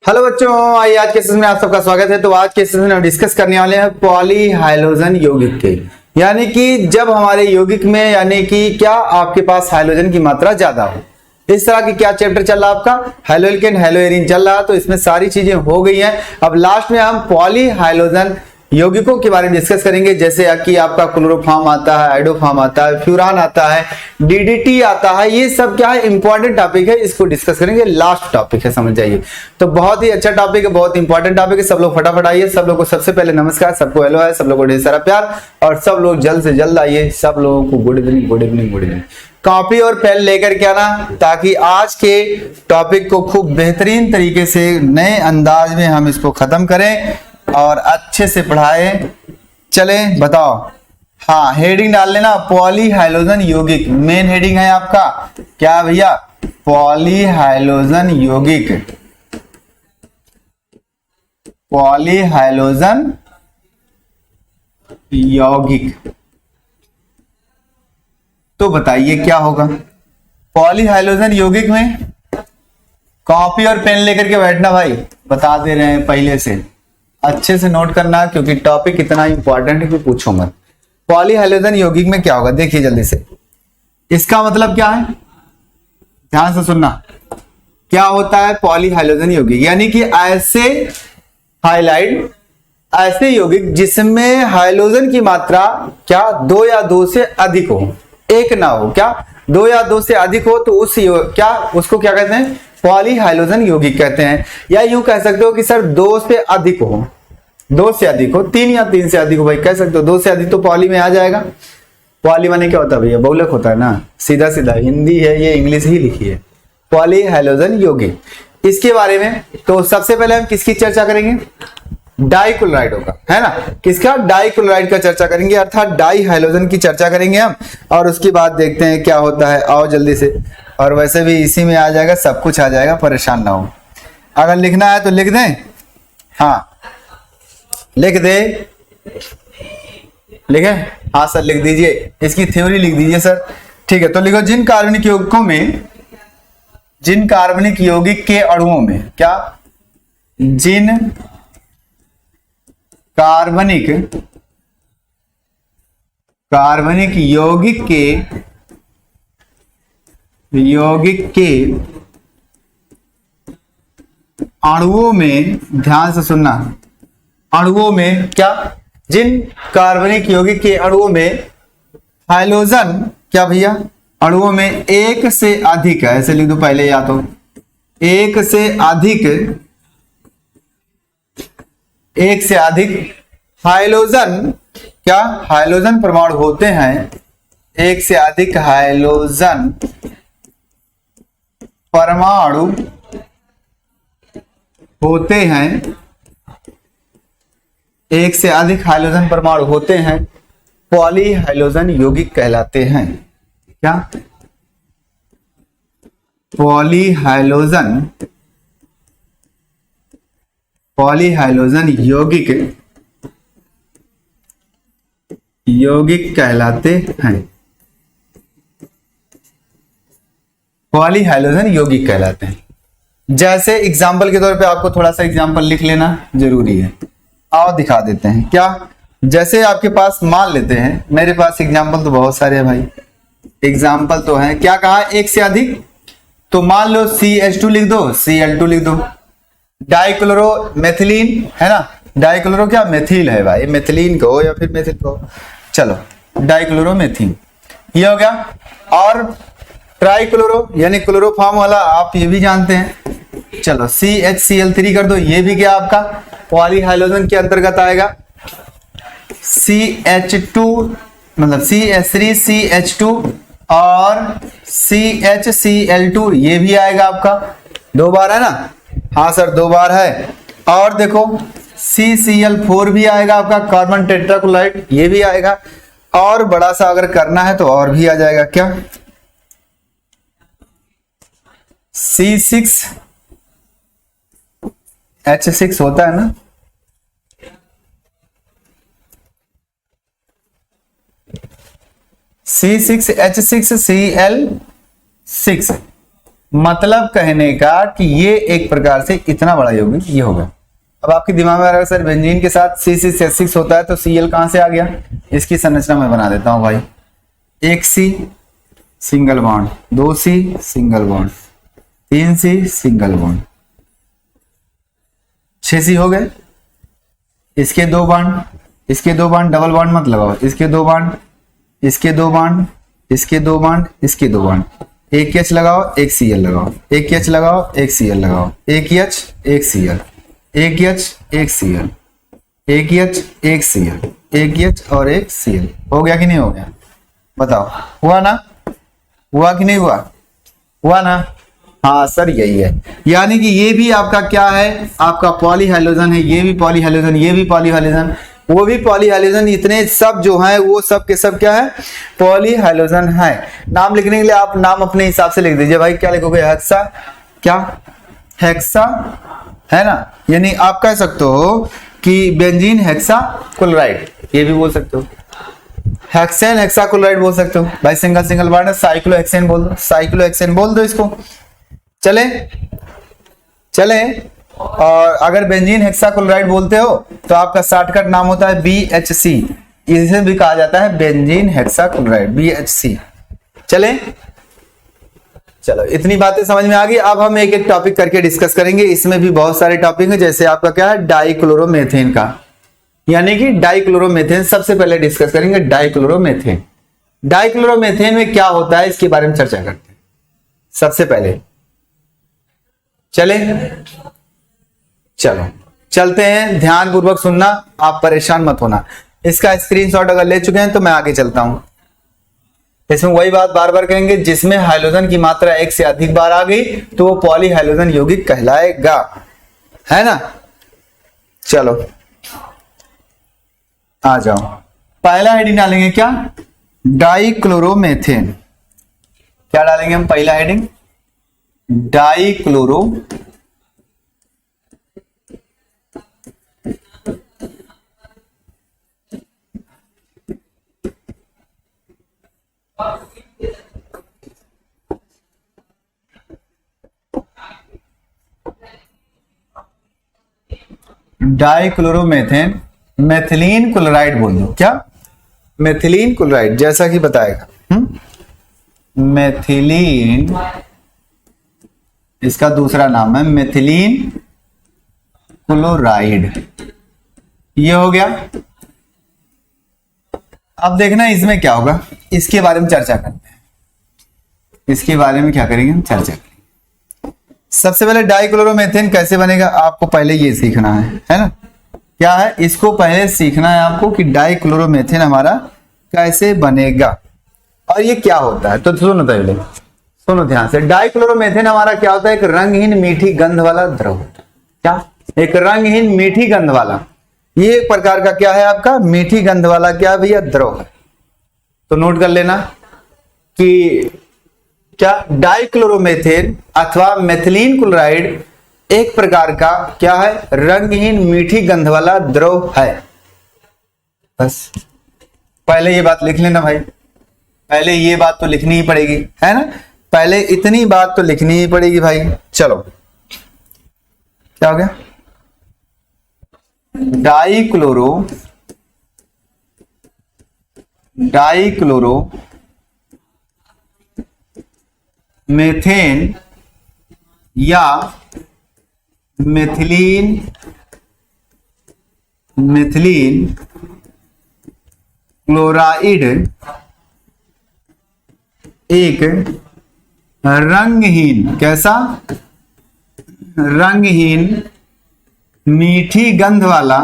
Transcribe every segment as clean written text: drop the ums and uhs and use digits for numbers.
Hello बच्चों, आइए आज के सेशन में आप सबका स्वागत है। तो आज के सेशन में हम डिस्कस करने वाले हैं पॉलीहाइड्रोजन यौगिक के, यानी कि जब हमारे यौगिक में यानी कि क्या आपके पास हाइड्रोजन की मात्रा ज्यादा हो। इस तरह की क्या चैप्टर चल रहा है आपका, हेलोएल्केन हेलोएरीन चल रहा। तो इसमें सारी चीजें हो गई हैं। अब लास्ट में हम पॉलीहाइड्रोजन यौगिकों के बारे में डिस्कस करेंगे, जैसे कि आपका क्लोरोफॉर्म आता है, आइडोफॉर्म आता है, फ्यूरान आता है, डीडीटी आता है। ये सब क्या है, इंपॉर्टेंट टॉपिक है, इसको डिस्कस करेंगे। लास्ट टॉपिक है, समझ जाइए। तो बहुत ही अच्छा टॉपिक है, बहुत इंपॉर्टेंट टॉपिक है। सब लोग फटाफट आइए। सब लोग को सबसे पहले नमस्कार, सबको हेलो है, सब लोग को ढेर सारा प्यार, और सब लोग जल्द से जल्द आइए। सब लोगों को good evening, good evening, good evening. Copy और पेन लेकर के आना, ताकि आज के टॉपिक को खूब बेहतरीन तरीके से नए अंदाज में हम इसको खत्म करें और अच्छे से पढ़ाएं। चले बताओ। हाँ, हेडिंग डाल लेना, पॉलीहाइड्रोजन यौगिक। मेन हेडिंग है आपका क्या भैया, पॉलीहाइड्रोजन यौगिक। पॉलीहाइड्रोजन यौगिक। तो बताइए क्या होगा पॉलीहाइड्रोजन यौगिक में। कॉपी और पेन लेकर के बैठना भाई, बता दे रहे हैं पहले से, अच्छे से नोट करना, क्योंकि टॉपिक इतना इंपॉर्टेंट है कि पूछो मत। पॉलीहाइड्रोजन यौगिक में क्या होगा, देखिए जल्दी से। इसका मतलब क्या है, ध्यान से सुनना। क्या होता है पॉलीहाइड्रोजन यौगिक, यानी कि ऐसे हाइलाइट, ऐसे यौगिक जिसमें हाइड्रोजन की मात्रा क्या दो या दो से अधिक हो, एक ना हो। क्या दो या दो से अधिक हो तो क्या उसको क्या कहते हैं, पॉलीहाइड्रोजन यौगिक कहते हैं। या यूं कह सकते हो कि सर दो से अधिक हो, दो से अधिक हो, तीन या तीन से अधिक हो, भाई कह सकते हो। दो से अधिक तो पॉली में आ जाएगा। पॉली माने क्या होता है भैया, बहुलक होता है ना, सीधा सीधा हिंदी है ये, इंग्लिश ही लिखी है, पॉलीहाइड्रोजन यौगिक। इसके बारे में तो सबसे पहले हम किसकी चर्चा करेंगे, डाइक्लोराइड होगा, है ना। किसका, डाइक्लोराइड का चर्चा करेंगे, अर्थात डाई हाइड्रोजन की चर्चा करेंगे हम। और उसके बाद देखते हैं क्या होता है। आओ जल्दी से। और वैसे भी इसी में आ जाएगा, सब कुछ आ जाएगा, परेशान ना हो। अगर लिखना है तो लिख दें, हाँ लिख दे, लिखे, हाँ सर लिख दीजिए। इसकी थ्योरी लिख दीजिए सर, ठीक है। तो लिखो, जिन कार्बनिक यौगिकों में, जिन कार्बनिक यौगिक के अणुओं में, क्या, जिन कार्बनिक यौगिक के अणुओं में, ध्यान से सुनना, अणुओं में क्या, जिन कार्बनिक यौगिक के अणुओं में हाइड्रोजन, क्या भैया, अणुओं में एक से अधिक है, ऐसे लिख दो पहले, या तो एक से अधिक हाइड्रोजन, क्या, हाइड्रोजन परमाणु होते हैं। एक से अधिक हाइड्रोजन परमाणु होते हैं, एक से अधिक हाइड्रोजन परमाणु होते हैं, पॉलीहाइड्रोजन यौगिक कहलाते हैं। क्या, पॉलीहाइड्रोजन यौगिक कहलाते हैं। पॉलीहाइड्रोजन यौगिक कहलाते हैं। जैसे एग्जाम्पल के तौर पे आपको थोड़ा सा एग्जाम्पल लिख लेना जरूरी है। आओ दिखा देते हैं। क्या, जैसे आपके पास, मान लेते हैं, मेरे पास एग्जाम्पल तो बहुत सारे हैं भाई, एग्जाम्पल तो है। क्या कहा, एक से अधिक, तो मान लो CH2 लिख दो, Cl2 लिख दो। डाइक्लोरो मेथिलीन है ना, डाइक्लोरो क्या, मेथिल है भाई, मेथिलीन कहो या फिर मेथिल कहो, चलो डाइक्लोरो मेथिल, ये हो गया। और ट्राइक्लोरो यानी क्लोरोफॉर्म वाला, आप ये भी जानते हैं। चलो CHCl3 कर दो, ये भी क्या आपका पॉलीहाइड्रोजन के अंतर्गत आएगा। CH2 मतलब CH3CH2 और CHCl2, ये भी आएगा आपका, दो बार है ना, हाँ सर दो बार है। और देखो CCl4 भी आएगा आपका, कार्बन टेट्राक्लोराइड, ये भी आएगा। और बड़ा सा अगर करना है तो और भी आ जाएगा, क्या, C6H6 होता है ना, C6H6Cl6, मतलब कहने का कि ये एक प्रकार से इतना बड़ा यौगिक ये होगा। अब आपके दिमाग में आ रहा है सर बेंजीन के साथ C6H6 होता है तो Cl कहां से आ गया? इसकी संरचना मैं बना देता हूं भाई। एक C single bond, 2C single bond, 3C single bond, 6C हो गए। इसके दो बॉन्ड, इसके दो बॉन्ड, डबल बॉन्ड मत लगाओ, इसके दो बॉन्ड, इसके दो बॉन्ड, इसके दो बॉन्ड, इसके दो बॉन्ड, एक H लगाओ, एक Cl लगाओ, एक H लगाओ, एक Cl लगाओ, एक H, एक Cl, एक H, एक Cl, एक H, एक Cl, एक H और एक Cl। हो गया कि नहीं हो गया? बताओ, हुआ ना? हुआ कि नहीं हुआ? हुआ ना? हाँ सर यही है। यानी कि ये भी आपका क्या है? आपका पॉलीहाइड्रोजन है, ये भी पॉलीहाइड्रोजन, ये भी पॉलीहाइड्रोजन, वो भी पॉलीहाइड्रोजन, इतने सब जो हैं वो सब के सब क्या है? पॉलीहाइड्रोजन है। नाम लिखने के लिए आप नाम अपने हिसाब से लिख दीजिए भाई। क्या लिखोगे? हेक्सा, क्या हेक्सा है ना, यानी आप कह सकते हो कि बेंजीन हेक्सा क्लोराइड, ये भी बोल सकते हो। हेक्सेन हेक्सा क्लोराइड बोल सकते हो भाई। सिंगल सिंगल बॉन्ड है, साइक्लोहेक्सेन बोल दो, साइक्लोहेक्सेन बोल दो इसको। चले चले। और अगर बेंजीन हेक्सा क्लोराइड बोलते हो तो आपका शॉर्टकट नाम होता है BHC, इसे भी कहा जाता है बेंजीन हेक्सा क्लोराइड, BHC। चले, चलो इतनी बातें समझ में आ गई। अब हम एक एक टॉपिक करके डिस्कस करेंगे। इसमें भी बहुत सारे टॉपिक हैं, जैसे आपका क्या है? डाइक्लोरोमेथेन का, यानी कि डाइक्लोरोमेथेन सबसे पहले डिस्कस करेंगे। डाइक्लोरोमेथेन, डाइक्लोरोमेथेन में क्या होता है इसके बारे में चर्चा करते हैं सबसे पहले। चले, चलो चलते हैं, ध्यान पूर्वक सुनना, आप परेशान मत होना। इसका स्क्रीनशॉट अगर ले चुके हैं तो मैं आगे चलता हूं। इसमें वही बात बार बार कहेंगे, जिसमें हाइड्रोजन की मात्रा एक से अधिक बार आ गई तो वो पॉलीहाइड्रोजन यौगिक कहलाएगा, है ना। चलो आ जाओ, पहला हेडिंग डालेंगे क्या? डाइक्लोरोमेथेन। क्या डालेंगे हम? पहला heading dichloro dichloromethane, methylene chloride बोल दो। क्या? मेथिलीन क्लोराइड, जैसा कि बताएगा। मेथिलीन, इसका दूसरा नाम है मेथिलीन क्लोराइड। ये हो गया। अब देखना इसमें क्या होगा, इसके बारे में चर्चा करते हैं। इसके बारे में क्या करेंगे हम? चर्चा करेंगे। सबसे पहले डाइक्लोरोमेथेन कैसे बनेगा आपको पहले ये सीखना है ना। क्या है? इसको पहले सीखना है आपको कि डाइक्लोरोमेथेन हमारा कैसे बनेगा और ये क्या होता है। तो सुनो पहले, सुनो ध्यान से। डाइक्लोरोमेथेन हमारा क्या होता है? एक रंगहीन मीठी गंध वाला द्रव होता है। क्या? एक रंगहीन मीठी गंध वाला, ये एक प्रकार का क्या है आपका? मीठी गंध वाला क्या भैया? द्रव है। तो नोट कर लेना कि क्या डाइक्लोरोमेथेन अथवा मेथिलीन क्लोराइड एक प्रकार का क्या है? रंगहीन मीठी गंध वाला द्रव है। बस पहले ये बात लिख लेना भाई, पहले ये बात तो लिखनी ही पड़ेगी, है ना। पहले इतनी बात तो लिखनी ही पड़ेगी भाई। चलो क्या हो गया? डाइक्लोरो मेथेन या मेथिलीन क्लोराइड एक रंगहीन, कैसा? रंगहीन मीठी गंध वाला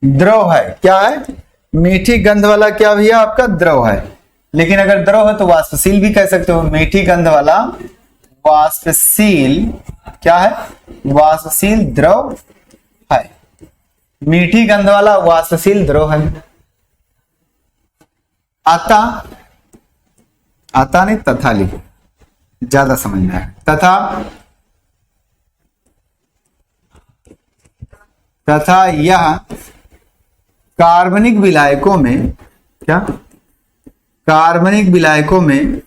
द्रव है। क्या है? मीठी गंध वाला क्या भैया? आपका द्रव है। लेकिन अगर द्रव है तो वाष्पशील भी कह सकते हो। मीठी गंध वाला वाष्पशील क्या है? वाष्पशील द्रव है। मीठी गंध वाला वाष्पशील द्रव है। आता नहीं, तथा लिखो, ज्यादा समझ में आए। तथा यह कार्बनिक विलायकों में क्या, कार्बनिक विलायकों में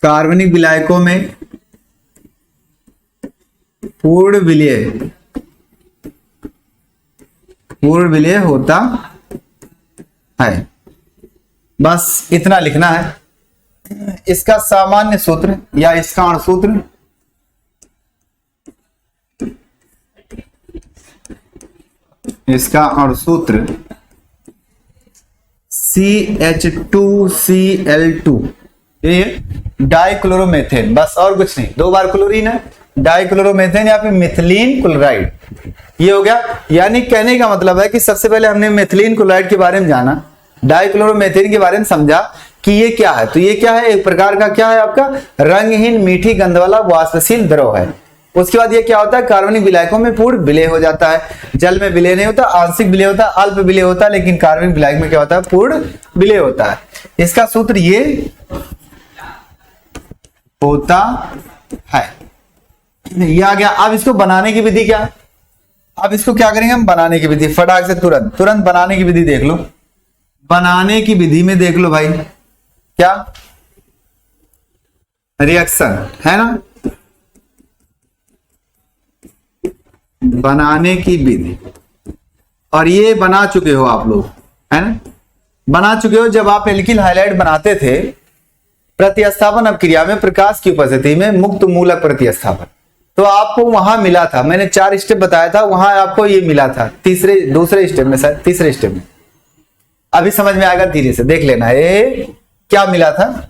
कार्बनिक विलायकों में पूर्ण विलय होता है। बस इतना लिखना है। इसका सामान्य सूत्र या इसका अणुसूत्र CH2Cl2, ये डाइक्लोरोमेथेन, बस और कुछ नहीं। 2 बार क्लोरीन है, डाइक्लोरोमेथेन या फिर मिथिलीन क्लोराइड, ये हो गया। यानी कहने का मतलब है कि सबसे पहले हमने मिथिलीन क्लोराइड के बारे में जाना, डाइक्लोरोमेथेन के बारे में समझा कि ये क्या है। तो ये क्या है, एक प्रकार का क्या है आपका रंगहीन मीठी गंध वाला वाष्पशील द्रव है। उसके बाद ये क्या होता है, कार्बनिक विलायकों में पूर्ण विलय हो जाता है। जल में विलय नहीं होता, आंशिक विलय होता है, अल्प विलय होता है, लेकिन कार्बनिक विलायक में क्या होता है, पूर्ण विलय होता है। इसका सूत्र ये होता है, ये आ गया। अब इसको बनाने की विधि क्या, अब इसको क्या करेंगे हम, बनाने की विधि फटाक से तुरंत बनाने की विधि देख लो। बनाने की विधि में देख लो भाई, क्या रिएक्शन है ना, बनाने की विधि। और ये बना चुके हो आप लोग, है ना, बना चुके हो। जब आप एल्किल हाइलाइड बनाते थे, प्रतिस्थापन अपक्रिया में प्रकाश की उपस्थिति में मुक्त मूलक प्रतिस्थापन, तो आपको वहां मिला था, मैंने 4 स्टेप बताया था, वहां आपको ये मिला था दूसरे स्टेप में, शायद तीसरे स्टेप में। अभी समझ में आएगा, धीरे से देख लेना है क्या मिला था।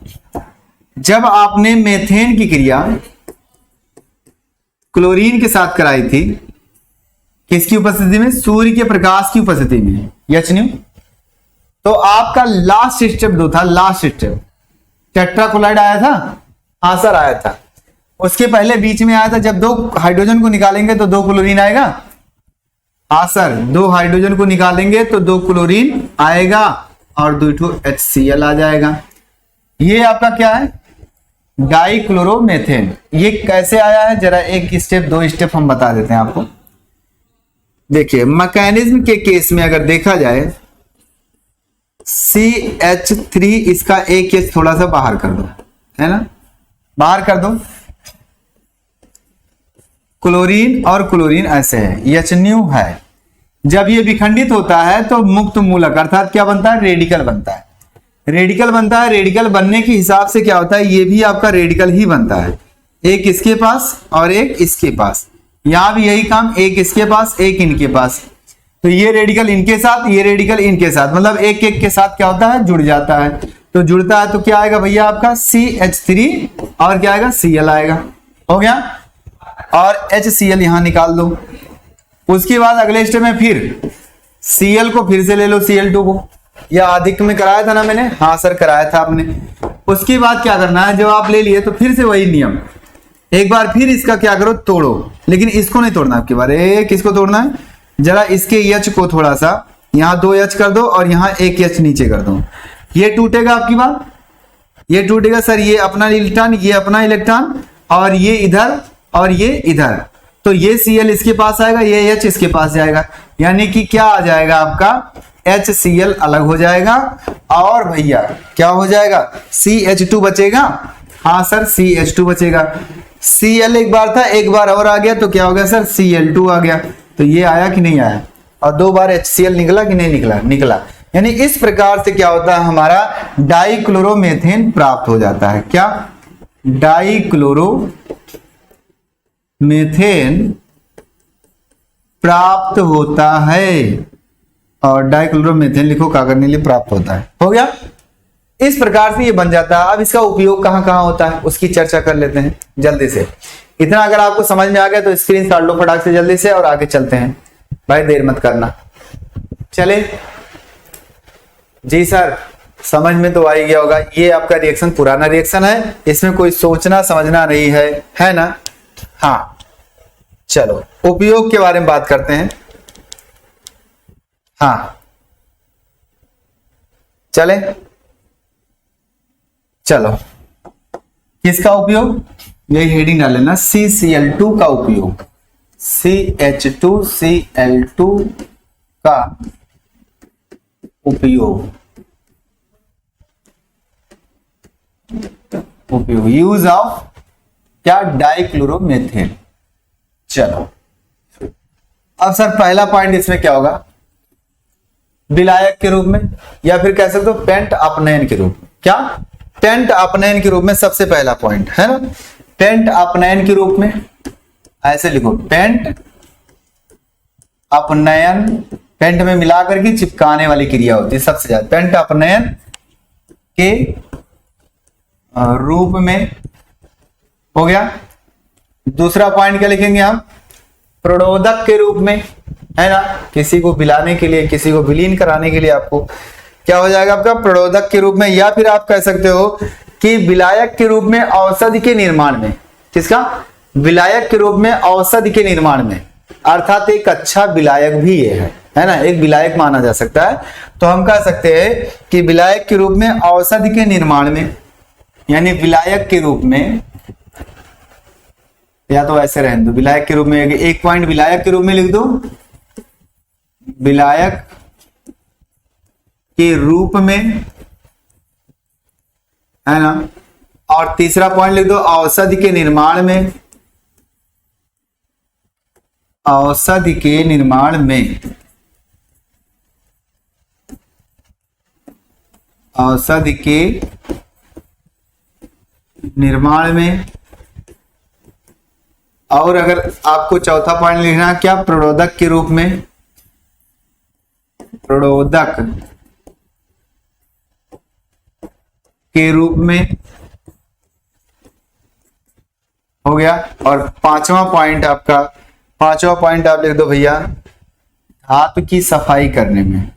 जब आपने मेथेन की क्रिया क्लोरीन के साथ कराई थी, किसकी उपस्थिति में, सूर्य के प्रकाश की उपस्थिति में, HNu, तो आपका लास्ट स्टेप जो था, लास्ट स्टेप टेट्राक्लोराइड आया था, हाँ सर आया था। उसके पहले बीच में आया था, जब 2 हाइड्रोजन को निकालेंगे तो 2 क्लोरीन आएगा, हाँ सर 2 हाइड्रोजन को निकालेंगे तो 2 क्लोरीन आएगा और 2 HCl आ जाएगा। ये आपका क्या है, डाइक्लोरोमेथेन। ये कैसे आया है, जरा एक स्टेप 2 स्टेप हम बता देते हैं आपको। देखिए मैकेनिज्म के केस में अगर देखा जाए, CH3, इसका एक H थोड़ा सा बाहर कर दो, है ना, बाहर कर दो। क्लोरीन और क्लोरीन ऐसे है, HNu है। जब ये विखंडित होता है तो मुक्त मूलक अर्थात क्या बनता है, रेडिकल बनता है। रेडिकल बनता है, रेडिकल बनने के हिसाब से क्या होता है, ये भी आपका रेडिकल ही बनता है, एक इसके पास और एक इसके पास। यहां भी यही काम, एक इसके पास एक इनके पास, तो ये रेडिकल इनके साथ, ये रेडिकल इनके साथ, मतलब एक एक के साथ क्या होता है, जुड़ जाता है। तो जुड़ता है तो क्या आएगा भैया आपका CH3 और क्या आएगा, Cl आएगा, हो गया। और HCl यहां निकाल दो। उसके बाद अगले स्टेप में फिर Cl को फिर से ले लो, Cl2 को, या अधिक में कराया था ना मैंने, हाँ सर कराया था आपने। उसके बाद क्या करना है, जब आप ले लिए तो फिर से वही नियम, एक बार फिर इसका क्या करो, तोड़ो, लेकिन इसको नहीं तोड़ना आपकी बार। किसको तोड़ना है, जरा इसके H को थोड़ा सा यहाँ 2 H कर दो और यहाँ 1 H नीचे कर दो, ये टूटेगा आपकी बात, ये टूटेगा सर, ये अपना इलेक्ट्रॉन, ये अपना इलेक्ट्रॉन, और ये इधर और ये इधर, तो ये Cl इसके पास आएगा, ये H इसके पास जाएगा, यानी कि क्या आ जाएगा आपका HCl अलग हो जाएगा, और भैया क्या हो जाएगा, CH2 बचेगा, हाँ सर CH2 बचेगा। Cl एक बार था, एक बार और आ गया तो क्या हो गया सर, Cl2 आ गया। तो ये आया कि नहीं आया, और 2 बार HCl निकला कि नहीं निकला, निकला। यानी इस प्रकार से क्या होता है, हमारा डाइक्लोरोमेथेन प्राप्त हो जाता है। क्या, डाइक्लोरोमेथेन प्राप्त होता है, और डाइक्लोरोमेथेन लिखो, कागज नीले प्राप्त होता है, हो गया। इस प्रकार से ये बन जाता है। अब इसका उपयोग कहां कहां होता है उसकी चर्चा कर लेते हैं जल्दी से। इतना अगर आपको समझ में आ गया तो स्क्रीन काट लो फटाक से जल्दी से, और आगे चलते हैं भाई, देर मत करना। चले जी सर, समझ में तो आ ही गया होगा। ये आपका रिएक्शन पुराना रिएक्शन है, इसमें कोई सोचना समझना नहीं है ना। हाँ चलो उपयोग के बारे में बात करते हैं। हाँ चले, चलो किसका उपयोग, यही हेडिंग डाल लेना, CCl2 का उपयोग, CH2Cl2 का उपयोग यूज ऑफ क्या, डाइक्लोरोमेथेन। चलो अब सर पहला पॉइंट इसमें क्या होगा, विलायक के रूप में, या फिर कह सकते हो पेंट अपनयन के रूप में। क्या, पेंट अपनयन के रूप में सबसे पहला पॉइंट है ना, पेंट अपनयन के रूप में ऐसे लिखो, पेंट अपनयन, पेंट में मिलाकर के चिपकाने वाली क्रिया होती है सबसे ज्यादा, पेंट अपनयन के रूप में हो गया। दूसरा पॉइंट क्या लिखेंगे हम, प्रणोदक के रूप में, है ना, किसी को मिलाने के लिए, किसी को विलीन कराने के लिए आपको क्या हो जाएगा आपका, प्रणोदक के रूप में। या फिर आप कह सकते हो कि विलायक के रूप में औषधि के निर्माण में, किसका, विलायक के रूप में औषधि के निर्माण में, अर्थात एक अच्छा विलायक भी ये है ना, एक विलायक माना जा सकता है। तो हम कह सकते हैं कि विलायक के रूप में औषधि के निर्माण में, यानी विलायक के रूप में, या तो ऐसे रहने दो, विलायक के रूप में एक पॉइंट विलायक के रूप में लिख दो, विलायक के रूप में, है ना, और तीसरा पॉइंट लिख दो औषधि के निर्माण में, औषधि के निर्माण में, औषधि के निर्माण में। और अगर आपको चौथा पॉइंट लिखना है क्या, प्रणोदक के रूप में, प्रणोदक के रूप में हो गया। और पांचवा पॉइंट आप लिख दो भैया, धातु की सफाई करने में,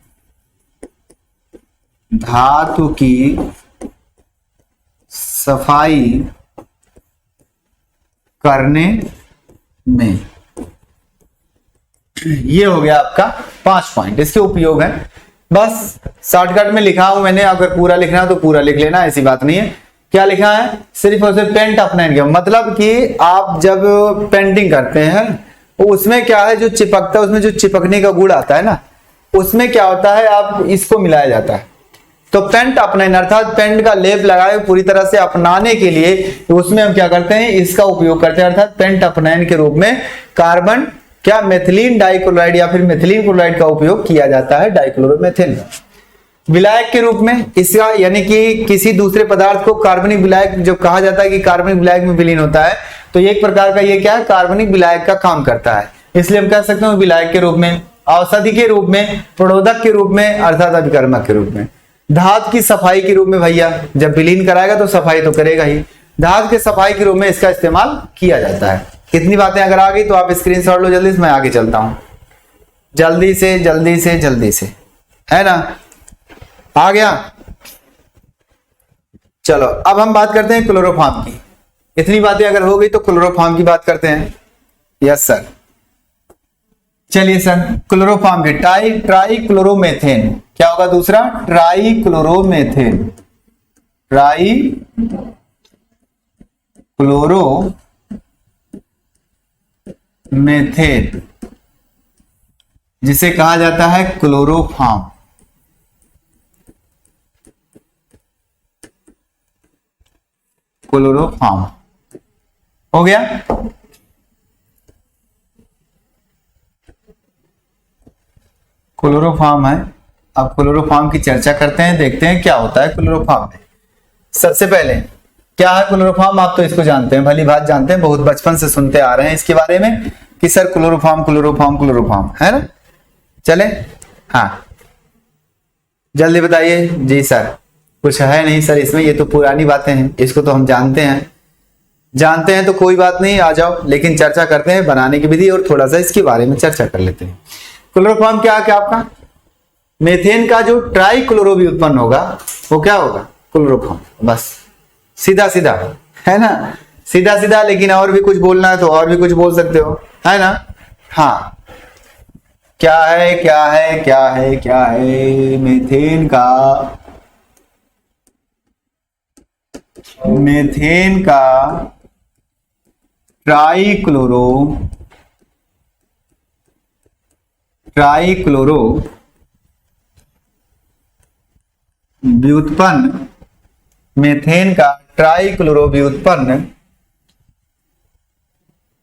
धातु की सफाई करने में। ये हो गया आपका 5 पॉइंट, इसके उपयोग है। बस शॉर्टकट में लिखा हूं मैंने, अगर पूरा लिखना है तो पूरा लिख लेना, ऐसी बात नहीं है। क्या लिखा है, सिर्फ और सिर्फ पेंट अपनयन किया, मतलब कि आप जब पेंटिंग करते हैं तो उसमें क्या है, जो चिपकता है उसमें जो चिपकने का गुण आता है ना, उसमें क्या होता है, आप इसको मिलाया जाता है। तो पेंट अपनयन अर्थात पेंट का लेप लगाए पूरी तरह से अपनाने के लिए, तो उसमें हम क्या करते हैं, इसका उपयोग करते हैं। अर्थात पेंट अपनयन के रूप में कार्बन क्या, मेथिलीन डाइक्लोराइड या फिर मेथिलीन क्लोराइड का उपयोग किया जाता है डाइक्लोरोमेथेन। विलायक के रूप में इसका, यानी कि किसी दूसरे पदार्थ को कार्बनिक विलायक जब कहा जाता है कि कार्बनिक विलायक में विलीन होता है, तो एक प्रकार का ये क्या है, कार्बनिक विलायक का काम करता है, इसलिए हम कह सकते हैं विलायक के रूप में, औषधि के रूप में, प्रणोदक के रूप में अर्थात अभिकर्मक के रूप में, धातु की सफाई के रूप में, भैया जब विलीन कराएगा तो सफाई तो करेगा ही, धातु के सफाई के रूप में इसका इस्तेमाल किया जाता है। कितनी बातें अगर आ गई तो आप स्क्रीनशॉट लो जल्दी से, मैं आगे चलता हूं, जल्दी से, है ना, आ गया। चलो अब हम बात करते हैं क्लोरोफॉर्म की। इतनी बातें अगर हो गई तो क्लोरोफॉर्म की बात करते हैं। यस सर, चलिए सर, क्लोरोफॉर्म के ट्राई क्लोरोमेथेन क्या होगा, दूसरा ट्राई क्लोरोमेथेन, ट्राई क्लोरोमेथेन जिसे कहा जाता है क्लोरोफॉर्म। क्लोरोफॉर्म हो गया। क्लोरोफॉर्म है, अब क्लोरोफॉर्म की चर्चा करते हैं, देखते हैं क्या होता है क्लोरोफॉर्म में। सबसे पहले क्या है क्लोरोफॉर्म, आप तो इसको जानते हैं, भली बात जानते हैं, बहुत बचपन से सुनते आ रहे हैं इसके बारे में कि सर क्लोरोफॉर्म है ना। चले, हाँ जल्दी बताइए। जी सर, कुछ है नहीं सर इसमें, ये तो पुरानी बातें हैं, इसको तो हम जानते हैं तो कोई बात नहीं, आ जाओ, लेकिन चर्चा करते हैं बनाने की विधि और थोड़ा सा इसके बारे में चर्चा कर लेते हैं। क्लोरोफॉर्म क्या आपका, मेथेन का जो ट्राई क्लोरो भी उत्पन्न होगा वो क्या होगा, क्लोरोफॉर्म। बस सीधा है ना, सीधा, लेकिन और भी कुछ बोलना है तो और भी कुछ बोल सकते हो, है ना। हाँ, क्या है मेथेन का ट्राई क्लोरो ट्राइक्लोरो व्युत्पन्न, मेथेन का ट्राइक्लोरो व्युत्पन्न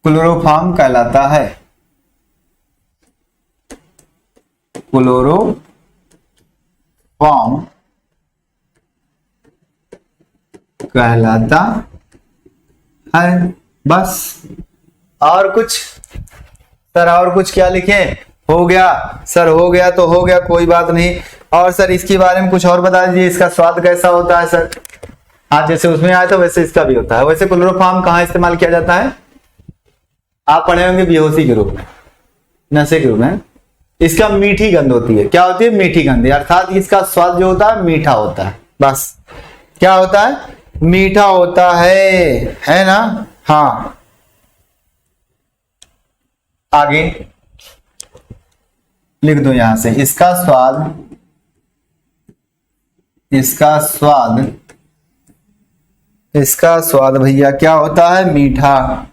क्लोरोफॉर्म कहलाता है। क्लोरोफॉर्म कहलाता है। बस, और कुछ सर? और कुछ क्या लिखें? हो गया सर, हो गया तो हो गया, कोई बात नहीं। और सर इसके बारे में कुछ और बता दीजिए, इसका स्वाद कैसा होता है सर? हाँ, जैसे उसमें आया था वैसे इसका भी होता है। वैसे क्लोरोफॉर्म कहाँ इस्तेमाल किया जाता है? आप पढ़े होंगे बेहोशी के रूप में, नशे के रूप में। इसका मीठी गंध होती है। क्या होती है? मीठी गंध, अर्थात इसका स्वाद जो होता है मीठा होता है। बस, क्या होता है? मीठा होता है ना? हाँ, आगे लिख दो यहां से, इसका स्वाद भैया क्या होता है? मीठा।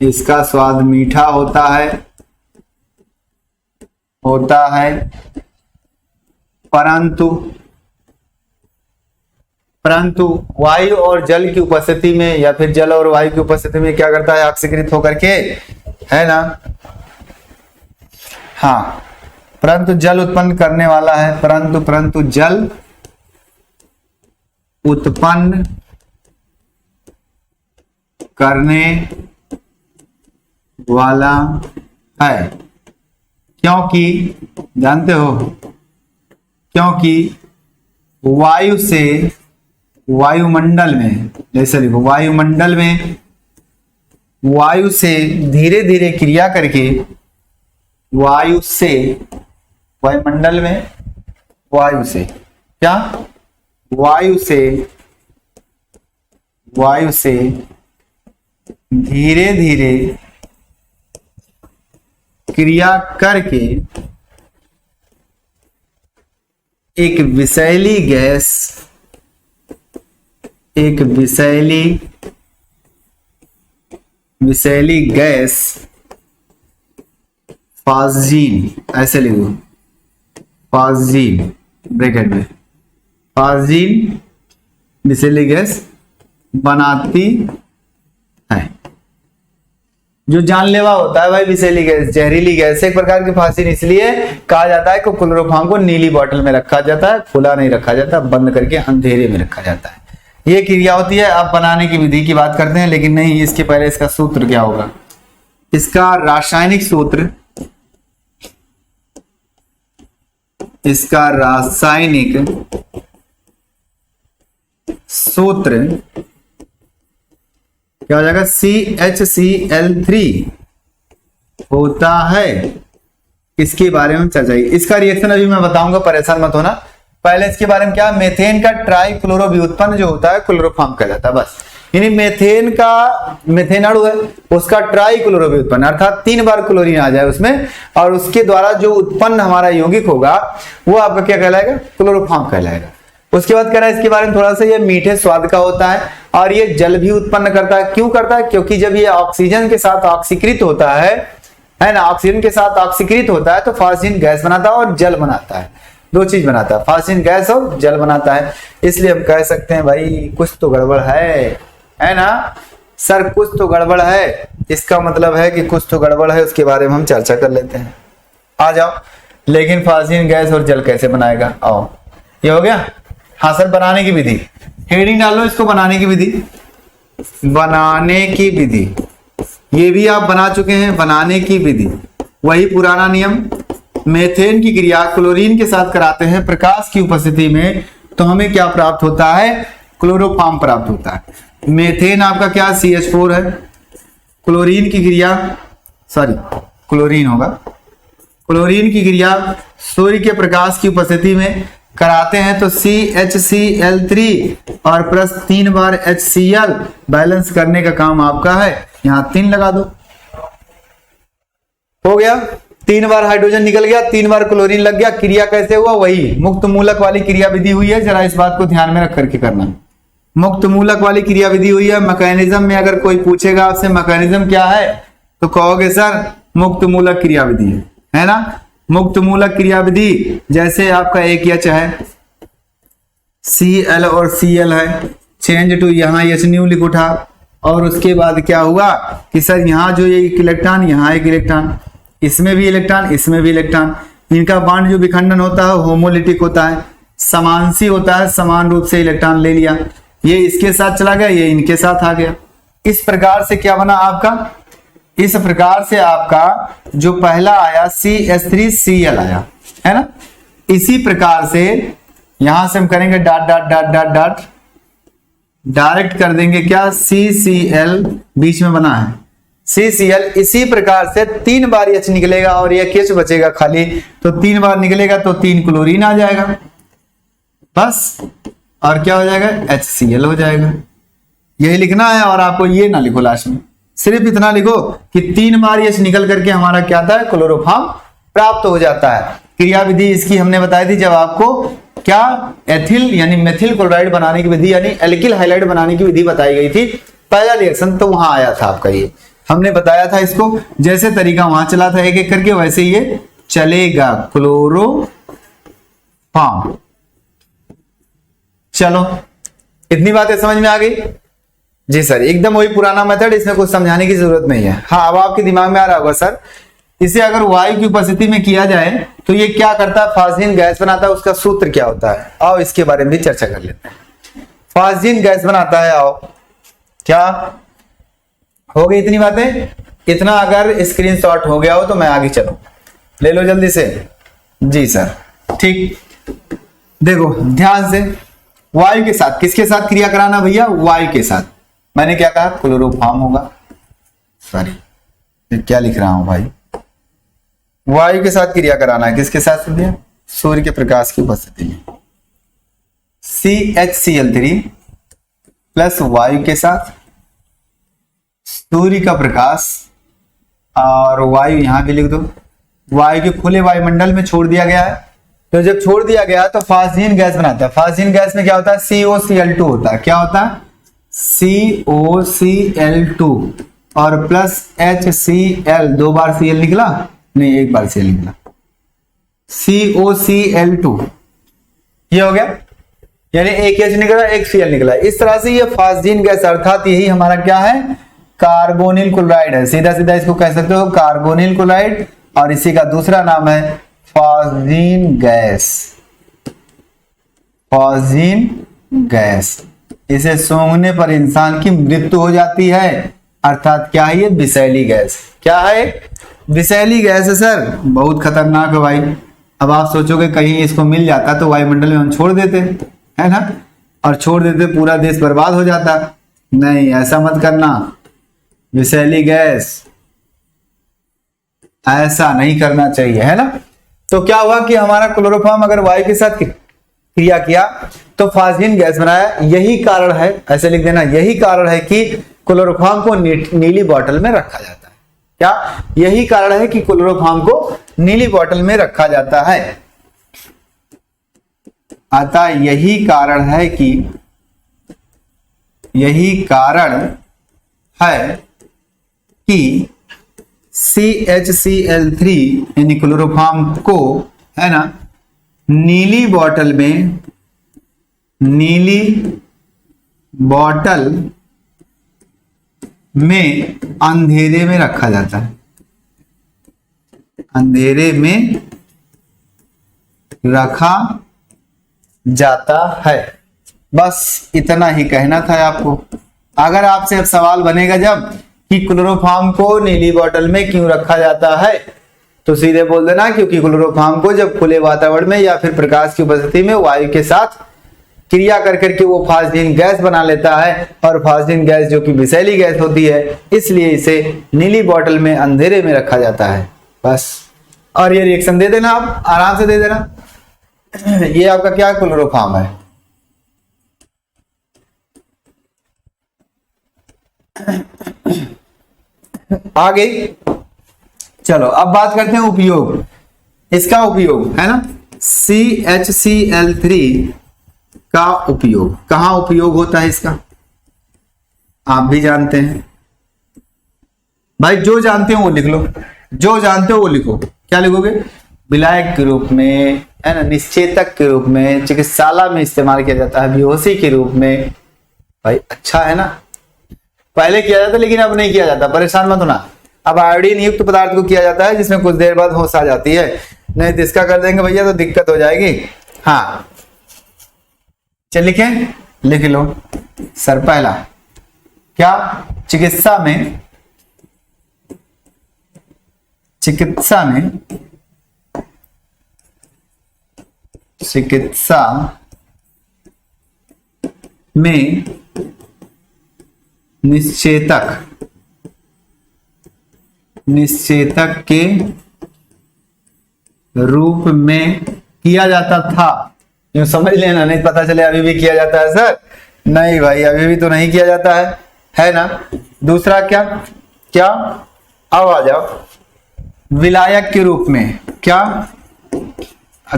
इसका स्वाद मीठा होता है परंतु वायु और जल की उपस्थिति में, या फिर जल और वायु की उपस्थिति में क्या करता है? ऑक्सीकृत होकर के, है ना? हाँ, परंतु जल उत्पन्न करने वाला है, परंतु जल उत्पन्न करने वाला है। क्योंकि जानते हो, क्योंकि वायु से, वायुमंडल में, जैसे लिखो वायुमंडल में, वायु से धीरे धीरे क्रिया करके, वायु से, वायुमंडल में वायु से क्या? वायु से धीरे धीरे क्रिया करके एक विषैली गैस फास्जीन, ऐसे लिखो, फास्जीन ब्रैकेट में, फास्जीन विषैली गैस बनाती है। जो जानलेवा होता है भाई विषैली गैस, जहरीली गैस, एक प्रकार की फास्जीन इसलिए कहा जाता है कि क्लोरोफॉर्म को नीली बोतल में रखा जाता है, खुला नहीं रखा जाता, बंद करके अंधेरे में रखा जाता है। ये क्रिया होती है। अब बनाने की विधि की बात करते हैं, लेकिन नहीं, इसके पहले इसका सूत्र क्या होगा? इसका रासायनिक सूत्र, क्या हो जाएगा? CHCl3 होता है। इसके बारे में चर्चा, इसका रिएक्शन अभी मैं बताऊंगा, परेशान मत होना। पहले इसके बारे में क्या? मेथेन का ट्राइक्लोरो व्युत्पन्न जो होता है क्लोरोफॉर्म कहलाता है। बस, यानी मेथेन अणु है, उसका ट्राइक्लोरो व्युत्पन्न, अर्थात 3 बार क्लोरीन आ जाए उसमें, और उसके द्वारा जो उत्पन्न हमारा यौगिक होगा वो आपका क्या कहलाएगा? क्लोरोफॉर्म कहलाएगा। उसके बाद कह रहा है इसके बारे में थोड़ा सा, ये मीठे स्वाद का होता है और ये जल भी उत्पन्न करता है। क्यों करता है? क्योंकि जब ये ऑक्सीजन के साथ ऑक्सीकृत होता है ना, ऑक्सीजन के साथ ऑक्सीकृत होता है तो फास्जीन गैस बनाता है और जल बनाता है। 2 चीज बनाता है, फास्जीन गैस और जल बनाता है। इसलिए हम कह सकते हैं भाई कुछ तो गड़बड़ है ना सर, कुछ तो गड़बड़ है। इसका मतलब है कि कुछ तो गड़बड़ है, उसके बारे में हम चर्चा कर लेते हैं। आ जाओ। लेकिन फास्जीन गैस और जल कैसे बनाएगा? आओ, ये हो गया। हाँ सर, बनाने की विधि, हेडिंग डालो इसको, बनाने की विधि, ये भी आप बना चुके हैं। बनाने की विधि वही पुराना नियम, मेथेन की क्रिया क्लोरीन के साथ कराते हैं प्रकाश की उपस्थिति में, तो हमें क्या प्राप्त होता है? क्लोरोफॉर्म प्राप्त होता है। मेथेन आपका क्या? CH4 है। क्लोरीन की क्रिया, क्लोरीन होगा, क्लोरीन की क्रिया सूर्य के प्रकाश की उपस्थिति में कराते हैं तो CHCl3 और प्लस 3 बार HCl, बैलेंस करने का काम आपका है। यहां 3 लगा दो, हो गया। 3 बार हाइड्रोजन निकल गया, 3 बार क्लोरीन लग गया। क्रिया कैसे हुआ? वही मुक्त मूलक वाली क्रिया विधि हुई है। जरा इस बात को ध्यान में रख करके करना, मुक्त मूलक वाली क्रिया विधि हुई है। मैकेनिज्म में अगर कोई पूछेगा आपसे मैकेनिज्म क्या है तो कहोगे सर मुक्त मूलक क्रियाविधि है ना, मुक्त मूलक क्रियाविधि। जैसे आपका एक एच है, Cl और Cl है, चेंज टू यहाँ एच न्यू लिख उठा, और उसके बाद क्या हुआ कि सर यहाँ जो ये एक इलेक्ट्रॉन, यहाँ एक इलेक्ट्रॉन, इसमें भी इलेक्ट्रॉन, इसमें भी इलेक्ट्रॉन, इनका बांड जो विखंडन होता है होमोलिटिक होता है, समांशी होता है, समान रूप से इलेक्ट्रॉन ले लिया, ये इसके साथ चला गया, ये इनके साथ आ गया। इस प्रकार से क्या बना आपका, इस प्रकार से आपका जो पहला आया CH3Cl आया, है ना। इसी प्रकार से यहां से हम करेंगे dot dot dot dot dot, direct कर देंगे क्या, CCl बीच में बना है CCl। इसी प्रकार से 3 बार H निकलेगा और एक H बचेगा खाली, तो 3 बार निकलेगा तो 3 क्लोरीन आ जाएगा बस, और क्या हो जाएगा, HCl हो जाएगा। यही लिखना है, और आपको ये ना लिखो लास्ट में, सिर्फ इतना लिखो कि 3 बार H निकल करके हमारा क्या था, क्लोरोफॉर्म प्राप्त हो जाता है। क्रियाविधि इसकी हमने बताई थी जब आपको क्या, एथिल यानी मेथिल क्लोराइड बनाने की विधि यानी एल्किल हाइलाइड बनाने की विधि बताई गई थी, पहला रिएक्शन तो वहां आया था आपका, ये हमने बताया था इसको। जैसे तरीका वहां चला था एक एक करके, वैसे ये चलेगा क्लोरोफॉर्म। चलो इतनी बातें समझ में आ गई जी सर, एकदम वही पुराना मेथड, इसमें कुछ समझाने की जरूरत नहीं है। हाँ अब आपके दिमाग में आ रहा होगा सर, इसे अगर वायु की उपस्थिति में किया जाए तो ये क्या करता है, फास्जीन गैस बनाता है, उसका सूत्र क्या होता है, आओ इसके बारे में भी चर्चा कर लेते हैं। फास्जीन गैस बनाता है, आओ क्या हो गई इतनी बातें, इतना अगर स्क्रीनशॉट हो गया हो तो मैं आगे चलूं, ले लो जल्दी से जी सर। ठीक, देखो ध्यान से, वायु के साथ किसके साथ क्रिया कराना भैया, वायु के साथ। मैंने क्या कहा, क्लोरोफॉर्म होगा, सॉरी क्या लिख रहा हूं भाई, वायु के साथ क्रिया कराना है, किसके साथ भैया, सूर्य के प्रकाश की उपस्थिति में, CHCl3 प्लस वायु के साथ सूर्य का प्रकाश, और वायु यहां भी लिख दो, वायु के खुले वायुमंडल में छोड़ दिया गया है, तो जब छोड़ दिया गया तो फास्जीन गैस बनाता है। फास्जीन गैस में क्या होता है, COCl2 होता है, क्या होता है, COCl2 और प्लस HCl, 2 बार Cl निकला नहीं, 1 बार Cl निकला, COCl2 ये हो गया, यानी एक H निकला एक Cl निकला। इस तरह से ये फास्जीन गैस, अर्थात यही हमारा क्या है, कार्बोनिल क्लोराइड है, सीधा सीधा इसको कह सकते हो कार्बोनिल क्लोराइड, और इसी का दूसरा नाम है फास्जीन गैस। फास्जीन गैस, इसे सूंघने पर इंसान की मृत्यु हो जाती है, अर्थात क्या है ये, विषैली गैस। क्या है, विषैली गैस है सर, बहुत खतरनाक है भाई। अब आप सोचोगे कहीं इसको मिल जाता तो वायुमंडल में हम छोड़ देते, है ना, और छोड़ देते पूरा देश बर्बाद हो जाता। नहीं, ऐसा मत करना, विषैली गैस ऐसा नहीं करना चाहिए, है ना। तो क्या हुआ कि हमारा क्लोरोफॉर्म अगर वायु के साथ क्रिया किया तो फास्जीन गैस बनाया। यही कारण है, ऐसे लिख देना, यही कारण है कि क्लोरोफॉर्म को नीली बोतल में रखा जाता है। क्या, यही कारण है कि क्लोरोफॉर्म को नीली बोतल में रखा जाता है। अतः यही कारण है कि, यही कारण है कि CHCl3 यानी क्लोरोफॉर्म को, है ना, नीली बोतल में, नीली बोतल में अंधेरे में रखा जाता है, अंधेरे में रखा जाता है। बस इतना ही कहना था आपको। अगर आपसे अब सवाल बनेगा जब कि क्लोरोफॉर्म को नीली बोतल में क्यों रखा जाता है, तो सीधे बोल देना क्योंकि क्लोरोफॉर्म को जब खुले वातावरण में या फिर प्रकाश की उपस्थिति में वायु के साथ क्रिया कर करके वो फास्जीन गैस बना लेता है, और फास्जीन गैस जो कि विषैली गैस होती है, इसलिए इसे नीली बोतल में अंधेरे में रखा जाता है। बस, और ये रिएक्शन दे देना, आप आराम से दे देना। ये आपका क्या, क्लोरोफॉर्म है। आ गई। चलो अब बात करते हैं उपयोग, इसका उपयोग है ना, CHCl3 का उपयोग, कहां उपयोग होता है इसका, आप भी जानते हैं भाई, जो जानते हो वो लिख लो, जो जानते हो वो लिखो। क्या लिखोगे? विलायक के रूप में, है ना, निश्चेतक के रूप में, चिकित्सालय में इस्तेमाल किया जाता है, बेहोशी के रूप में। भाई अच्छा है ना, पहले किया जाता लेकिन अब नहीं किया जाता, परेशान मत होना। अब आयोडीन युक्त पदार्थ को किया जाता है जिसमें कुछ देर बाद होश आ जाती है, नहीं तो इसका कर देंगे भैया तो दिक्कत हो जाएगी। हाँ चल लिखें, लिख लो सर। पहला क्या? चिकित्सा में निश्चेतक के रूप में किया जाता था। यूं समझ लेना, नहीं पता चले अभी भी किया जाता है सर। नहीं भाई, अभी भी तो नहीं किया जाता है ना। दूसरा क्या? अब आ जाओ, विलायक के रूप में। क्या?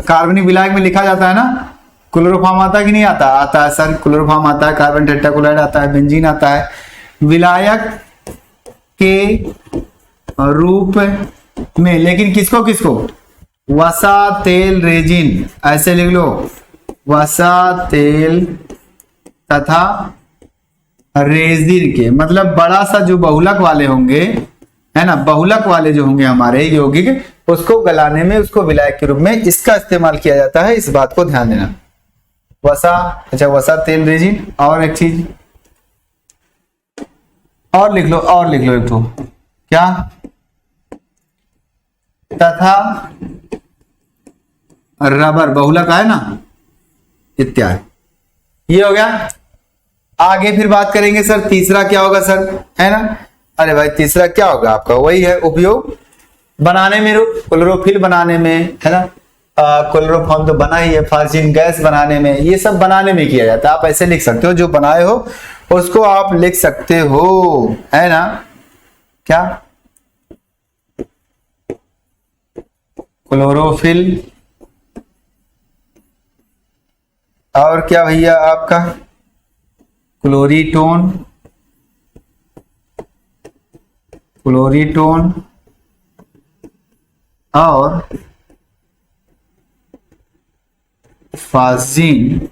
कार्बनिक विलायक में लिखा जाता है ना, क्लोरोफॉर्म आता है कि नहीं आता? आता है सर, क्लोरोफॉर्म आता है, कार्बन टेट्राक्लोराइड आता है, बेंजीन आता है। विलायक के रूप में, लेकिन किसको? वसा, तेल, रेजिन, ऐसे लिख लो। वसा, तेल तथा रेजिन के, मतलब बड़ा सा जो बहुलक वाले होंगे, है ना, बहुलक वाले जो होंगे हमारे यौगिक, उसको गलाने में, उसको विलायक के रूप में इसका इस्तेमाल किया जाता है। इस बात को ध्यान देना। वसा, अच्छा वसा, तेल, रेजिन। और एक चीज और लिख लो एक तो। क्या? तथा रबर, बहुलक है ना, इत्यादि। ये हो गया। आगे फिर बात करेंगे सर, तीसरा क्या होगा सर, है ना। अरे भाई तीसरा क्या होगा आपका? वही है, उपयोग बनाने में, क्लोरोफिल बनाने में, है ना। क्लोरोफॉर्म तो बना ही है, फार्जिन गैस बनाने में, ये सब बनाने में किया जाता है। आप ऐसे लिख सकते हो, जो बनाए हो उसको आप लिख सकते हो, है ना। क्या? क्लोरोफिल, और क्या भैया आपका? क्लोरीटोन और फास्जिन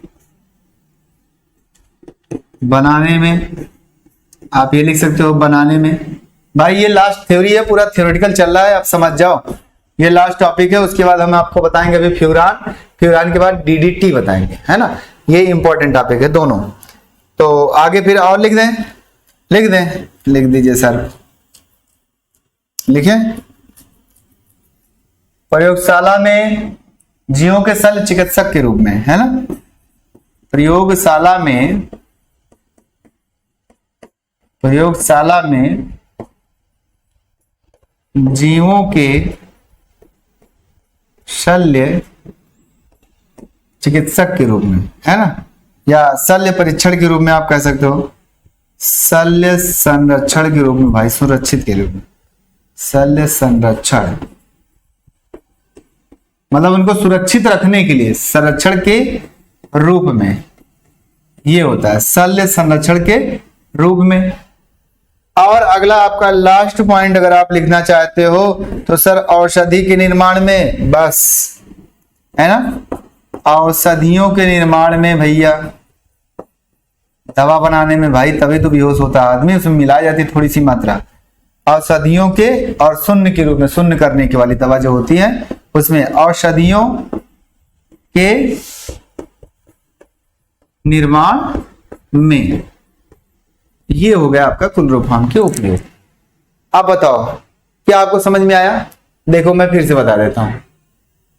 बनाने में, आप ये लिख सकते हो, बनाने में। भाई ये लास्ट थ्योरी है, पूरा थ्योरेटिकल चल रहा है, आप समझ जाओ। ये लास्ट टॉपिक है, उसके बाद हम आपको बताएंगे अभी फ्यूरान के बाद डीडीटी बताएंगे, है ना। ये इंपॉर्टेंट टॉपिक है दोनों। तो आगे फिर और लिख दीजिए सर। लिखें, प्रयोगशाला में जीवों के शल्य चिकित्सक के रूप में, है ना। प्रयोगशाला में जीवों के शल्य चिकित्सक के रूप में, है ना, या शल्य परीक्षण के रूप में आप कह सकते हो, शल्य संरक्षण के रूप में, भाई सुरक्षित के रूप में, शल्य संरक्षण मतलब उनको सुरक्षित रखने के लिए, संरक्षण के रूप में ये होता है, शल्य संरक्षण के रूप में। और अगला आपका लास्ट पॉइंट अगर आप लिखना चाहते हो तो सर औषधि के निर्माण में, बस, है ना, औषधियों के निर्माण में भैया, दवा बनाने में भाई, तभी तो बेहोश होता है आदमी, उसमें मिलाई जाती है थोड़ी सी मात्रा। औषधियों के और शून्य के रूप में, शून्य करने की वाली दवा जो होती है उसमें औषधियों के निर्माण में, ये हो गया आपका क्लोरोफॉर्म के उपयोग। अब बताओ क्या आपको समझ में आया? देखो मैं फिर से बता देता हूं।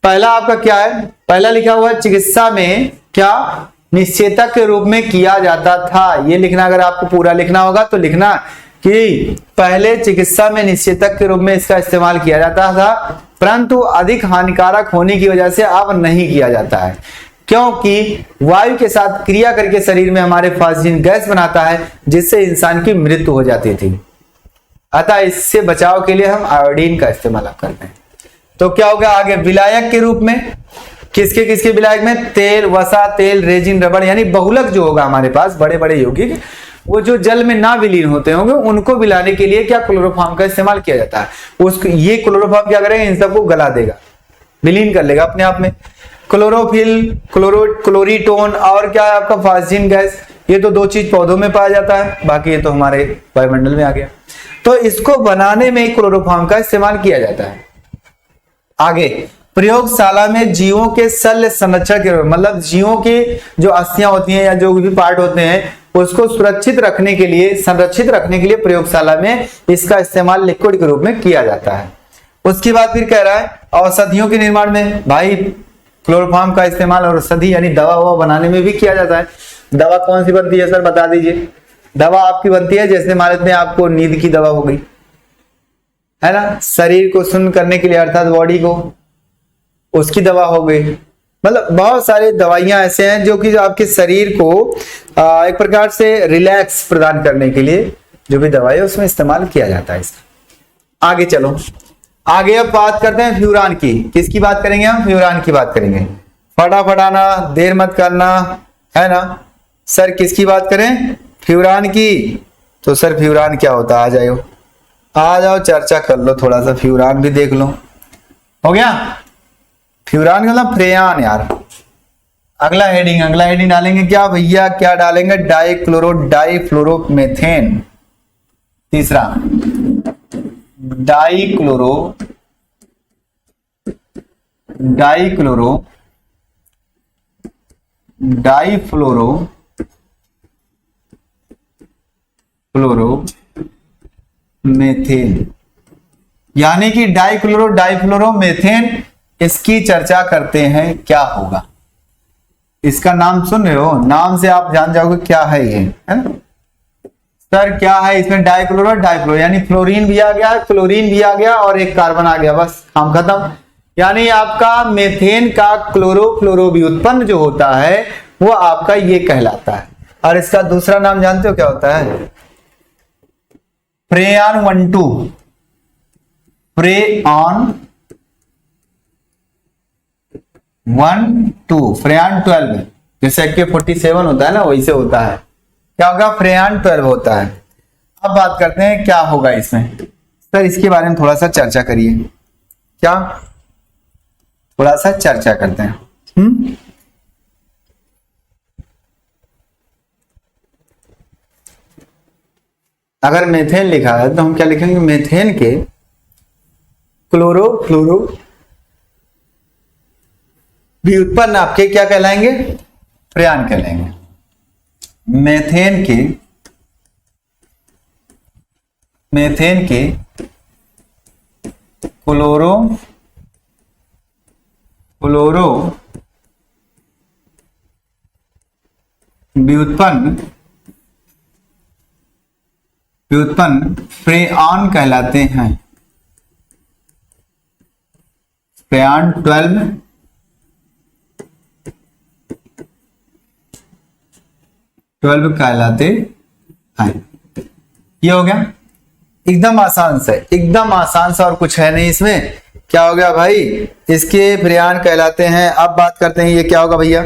पहला आपका क्या है? पहला लिखा हुआ है चिकित्सा में क्या निश्चेतक के रूप में किया जाता था। ये लिखना, अगर आपको पूरा लिखना होगा तो लिखना कि पहले चिकित्सा में निश्चेतक के रूप में इसका इस्तेमाल किया जाता था, परंतु अधिक हानिकारक होने की वजह से अब नहीं किया जाता है, क्योंकि वायु के साथ क्रिया करके शरीर में हमारे फास्जिन गैस बनाता है, जिससे इंसान की मृत्यु हो जाती थी। अतः इससे बचाव के लिए हम आयोडीन का इस्तेमाल करते हैं। तो क्या होगा आगे? विलायक के रूप में, किसके किसके विलायक में? तेल, वसा, तेल, रेजिन, रबड़, यानी बहुलक जो होगा हमारे पास, बड़े बड़े यौगिक, वो जो जल में ना विलीन होते होंगे उनको मिलाने के लिए क्या क्लोरोफॉर्म का इस्तेमाल किया जाता है। ये क्लोरोफॉर्म क्या करेगा, इन सबको गला देगा, विलीन कर लेगा अपने आप में। क्लोरोफिल, क्लोरीटोन और क्या है आपका फास्जिन गैस, ये तो 2 चीज पौधों में पाया जाता है, बाकी ये तो हमारे वायुमंडल में आ गया। तो इसको बनाने में क्लोरोफॉर्म का इस्तेमाल किया जाता है। आगे प्रयोगशाला में जीवों के शल्य संरक्षण के, मतलब जीवों की जो अस्थियां होती हैं या जो भी पार्ट होते हैं उसको सुरक्षित रखने के लिए, संरक्षित रखने के लिए प्रयोगशाला में इसका इस्तेमाल लिक्विड के रूप में किया जाता है। उसके बाद फिर कह रहा है औषधियों के निर्माण में भाई क्लोरोफॉर्म का इस्तेमाल औषधि यानी दवा ववा बनाने में भी किया जाता है। दवा कौन सी बनती है सर बता दीजिए। दवा आपकी बनती है जैसे मान लेते हैं आपको नींद की दवा हो गई है ना, शरीर को सुन्न करने के लिए अर्थात बॉडी को, उसकी दवा हो गई। मतलब बहुत सारे दवाइयां ऐसे हैं जो कि आपके शरीर को एक प्रकार से रिलैक्स प्रदान करने के लिए जो भी दवाई है उसमें इस्तेमाल किया जाता है इसका। आगे चलो, आगे अब बात करते हैं फ्यूरान की। किसकी बात करेंगे हम, फ्यूरान की बात करेंगे। फटाफट आना, देर मत करना, है ना। सर किसकी बात करें, फ्यूरान की। तो सर फ्यूरान क्या होता है, आ जाओ चर्चा कर लो थोड़ा सा, फ्यूरान भी देख लो। हो गया, फ्यूरान का मतलब फ्रेयान यार। अगला हेडिंग डालेंगे क्या भैया, क्या डालेंगे, डाइफ्लोरोमेथेन। तीसरा डाइफ्लोरोमेथेन, यानी कि डाइफ्लोरोमेथेन, इसकी चर्चा करते हैं क्या होगा। इसका नाम सुन रहे हो, नाम से आप जान जाओगे क्या है ये, है ना। सर क्या है इसमें, डाइफ्लोरो यानी फ्लोरीन भी आ गया, क्लोरीन भी आ गया और एक कार्बन आ गया, बस काम खत्म। यानी आपका मेथेन का क्लोरो व्युत्पन्न जो होता है वो आपका ये कहलाता है। और इसका दूसरा नाम जानते हो क्या होता है, फ्रेयान 1,2, फ्रेयान 1,2, फ्रेयान 12, जैसे AK-47 होता है ना वैसे होता है। क्या होगा, फ्रेयान 12 होता है। अब बात करते हैं क्या होगा इसमें। सर इसके बारे में थोड़ा सा चर्चा करिए, क्या थोड़ा सा चर्चा करते हैं। अगर मेथेन लिखा है तो हम क्या लिखेंगे, मेथेन के क्लोरो व्युत्पन्न आपके क्या कहलाएंगे, फ्रेयान कहलाएंगे। मेथेन के क्लोरो व्युत्पन्न फ्रेयान कहलाते हैं। फ्रेयान 12 कहलाते हैं। ये हो गया, एकदम आसान सा, एकदम आसान सा, और कुछ है नहीं इसमें। क्या हो गया भाई, इसके फ्रेयान कहलाते हैं। अब बात करते हैं ये क्या होगा भैया,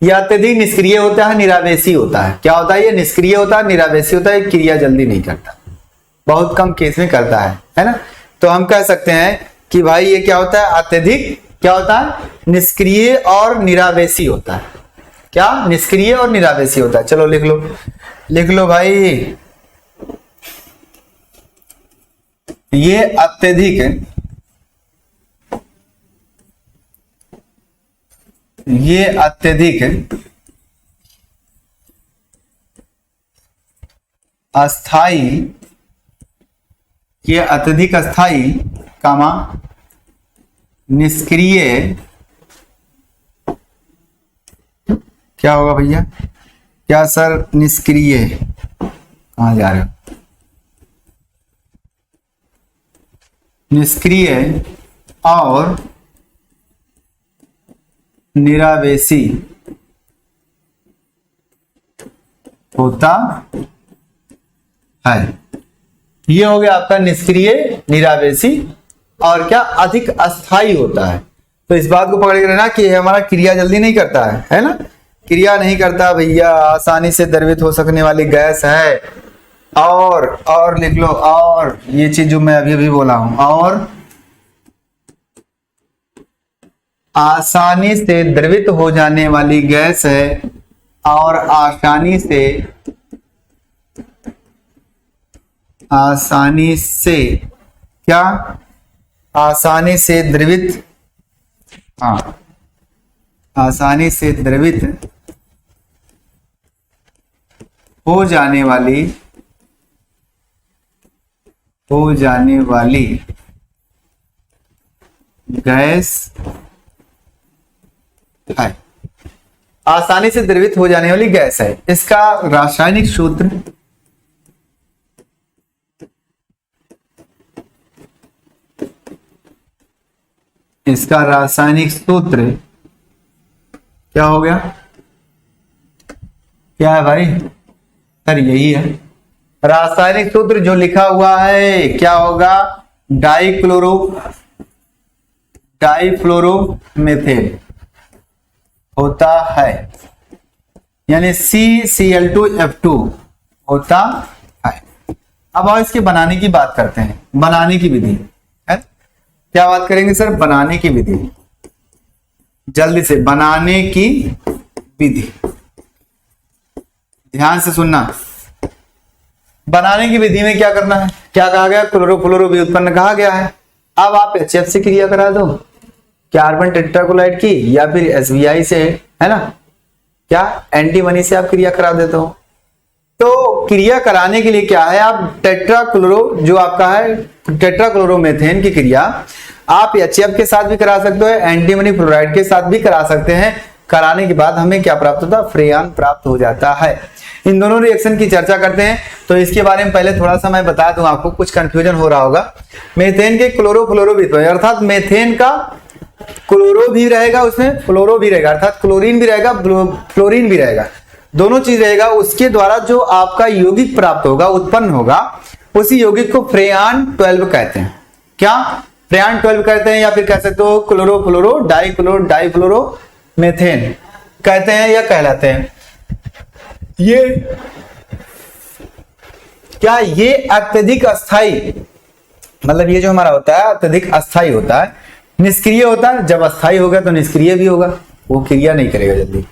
ये अत्यधिक निष्क्रिय होता है, निरावेशी होता है। क्या होता है, ये निष्क्रिय होता है, निरावेशी होता है, क्रिया जल्दी नहीं करता, बहुत कम केस में करता है ना। तो हम कह सकते हैं कि भाई ये क्या होता है, अत्यधिक क्या होता है, निष्क्रिय और निरावेशी होता है। क्या, निष्क्रिय और निरावेशी होता है। चलो लिख लो भाई, ये अत्यधिक अस्थाई कामा निष्क्रिय, क्या होगा भैया, क्या सर, निष्क्रिय, कहां जा रहे हो, निष्क्रिय और निरावेशी होता है। ये हो गया आपका निष्क्रिय, निरावेशी और क्या, अधिक अस्थाई होता है। तो इस बात को पकड़ के रहना कि हमारा क्रिया जल्दी नहीं करता है ना। क्रिया नहीं करता भैया, आसानी से द्रवित हो सकने वाली गैस है। और लिख लो, और ये चीज जो मैं अभी अभी बोला हूं, और आसानी से द्रवित हो जाने वाली गैस है, और आसानी से क्या, आसानी से द्रवित, हाँ आसानी से द्रवित हो जाने वाली गैस है, आसानी से द्रवित हो जाने वाली गैस है। इसका रासायनिक सूत्र क्या हो गया, क्या है भाई सर, यही है रासायनिक सूत्र जो लिखा हुआ है, क्या होगा, डाइफ्लोरोमेथेन होता है, यानी CCl2F2 होता है। अब आओ इसके बनाने की बात करते हैं, बनाने की विधि है। क्या बात करेंगे सर, बनाने की विधि, जल्दी से बनाने की विधि, ध्यान से सुनना। बनाने की विधि में क्या करना है, क्या कहा गया, क्लोरोफ्लोरो भी उत्पन्न कहा गया है। अब आप HF से क्रिया करा दो, कार्बन टेट्राक्लोराइड की, या फिर SBI से, है ना, क्या एंटीमनी से आप क्रिया करा देते हो। तो क्रिया कराने के लिए क्या है, आप टेट्राक्लोरो जो आपका है टेट्राक्लोरोमेथेन की क्रिया आप HF के साथ भी करा सकते हो, एंटीमनी फ्लोराइड के साथ भी करा सकते हैं। कराने के बाद हमें क्या प्राप्त होता है, फ्रेयान प्राप्त हो जाता है। इन दोनों रिएक्शन की चर्चा करते हैं। तो इसके बारे में पहले थोड़ा सा मैं बता दूं, आपको कुछ कंफ्यूजन हो रहा होगा। मेथेन के क्लोरोफ्लोरो भी, अर्थात मेथेन का क्लोरो भी रहेगा, उसमें फ्लोरो भी रहेगा, अर्थात क्लोरीन भी रहेगा, फ्लोरीन भी रहेगा, दोनों चीज रहेगा। उसके द्वारा जो आपका यौगिक प्राप्त होगा, उत्पन्न होगा, उसी यौगिक को फ्रेयान 12 कहते हैं। क्या फ्रेयान 12 कहते हैं, या फिर कह सकते हो क्लोरोफ्लोरो डाइफ्लोरो मेथेन कहते हैं या कहलाते हैं। ये क्या, ये अत्यधिक अस्थाई, मतलब ये जो हमारा होता है अत्यधिक अस्थाई होता है, निष्क्रिय होता है। जब अस्थाई होगा तो निष्क्रिय भी होगा, वो क्रिया नहीं करेगा जल्दी।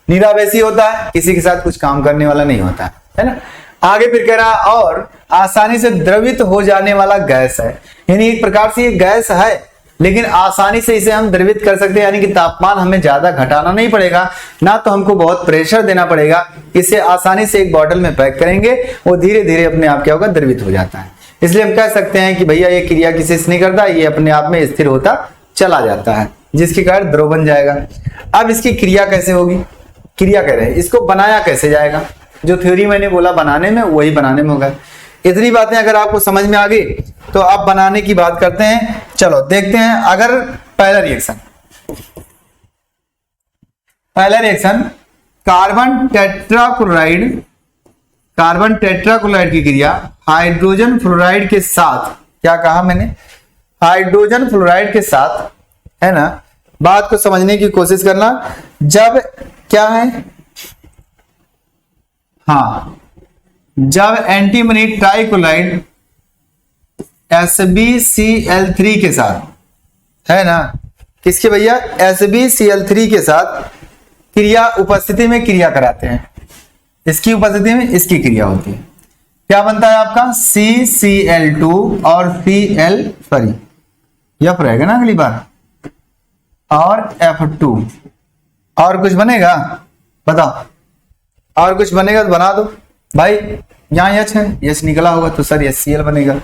निरावेशी होता है, किसी के साथ कुछ काम करने वाला नहीं होता है ना। आगे फिर कह रहा, और आसानी से द्रवित हो जाने वाला गैस है, यानी एक प्रकार से ये गैस है, लेकिन आसानी से इसे हम द्रवित कर सकते हैं, यानी कि तापमान हमें ज्यादा घटाना नहीं पड़ेगा, ना तो हमको बहुत प्रेशर देना पड़ेगा। इसे आसानी से एक बॉटल में पैक करेंगे, वो धीरे धीरे अपने आप क्या होगा, द्रवित हो जाता है। इसलिए हम कह सकते हैं कि भैया ये क्रिया किसी से नहीं करता, ये अपने आप में स्थिर होता चला जाता है, जिसके कारण द्रव बन जाएगा। अब इसकी क्रिया कैसे होगी, क्रिया कह रहे हैं, इसको बनाया कैसे जाएगा, जो थ्योरी मैंने बोला बनाने में, वही बनाने में होगा। इतनी बातें अगर आपको समझ में आ गई तो अब बनाने की बात करते हैं। चलो देखते हैं। अगर पहला रिएक्शन कार्बन टेट्राक्लोराइड की क्रिया हाइड्रोजन फ्लोराइड के साथ, क्या कहा मैंने, हाइड्रोजन फ्लोराइड के साथ, है ना। बात को समझने की कोशिश करना। जब क्या है, हाँ, जब एंटीमनी ट्राइक्लोराइड SbCl3 के साथ, है ना, किसके भैया, SbCl3 के साथ क्रिया उपस्थिति में क्रिया कराते हैं, इसकी उपस्थिति में इसकी क्रिया होती है। क्या बनता है आपका, CCl2 और F रहेगा ना अगली बार, और F2। और कुछ बनेगा, बताओ, और कुछ बनेगा तो बना दो भाई। यहां H है, H निकला होगा तो सर HCl बनेगा।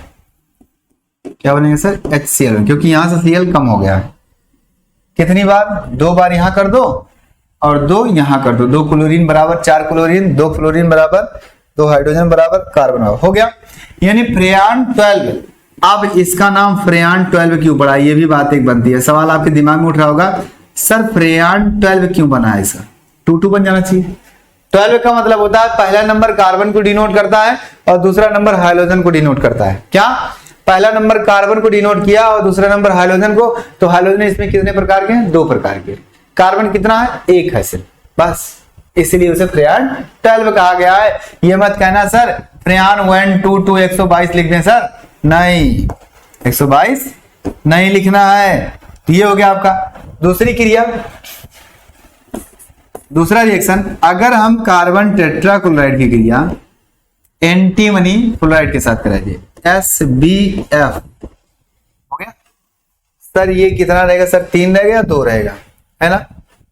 क्या बनेगा सर, HCl, क्योंकि यहां से Cl कम हो गया है। कितनी बार, 2 बार यहां कर दो और 2 यहां कर दो। 2 क्लोरीन बराबर 4 क्लोरीन, 2 फ्लोरीन बराबर 2 हाइड्रोजन बराबर कार्बन हो गया, यानी फ्रेयान 12। अब इसका नाम फ्रेयान 12 क्यों पड़ा, ये भी बात एक बनती है। सवाल आपके दिमाग में उठ रहा होगा, सर फ्रेयान 12 क्यों बना है, सर 22 बन जाना चाहिए। 12 का मतलब होता है पहला नंबर कार्बन को डिनोट करता है और दूसरा नंबर हाइड्रोजन को डिनोट करता है। क्या, पहला नंबर कार्बन को डिनोट किया और दूसरा नंबर हाइड्रोजन को, तो हाइड्रोजन इसमें कितने प्रकार के हैं, 2 प्रकार के। कार्बन कितना है, 1 है सिर्फ, बस इसलिए उसे फ्रेयान 12 कहा गया है। ये मत कहना सर फ्रेयान 1 2 2 122 लिख दें सर, नहीं 122 नहीं लिखना है। ये हो गया आपका दूसरी क्रिया। दूसरा रिएक्शन, अगर हम कार्बन टेट्राक्लोराइड की क्रिया एंटीमनी फ्लोराइड के साथ कराइए SbF, हो गया सर। ये कितना रहेगा सर, 3 रहेगा या 2 रहेगा, है ना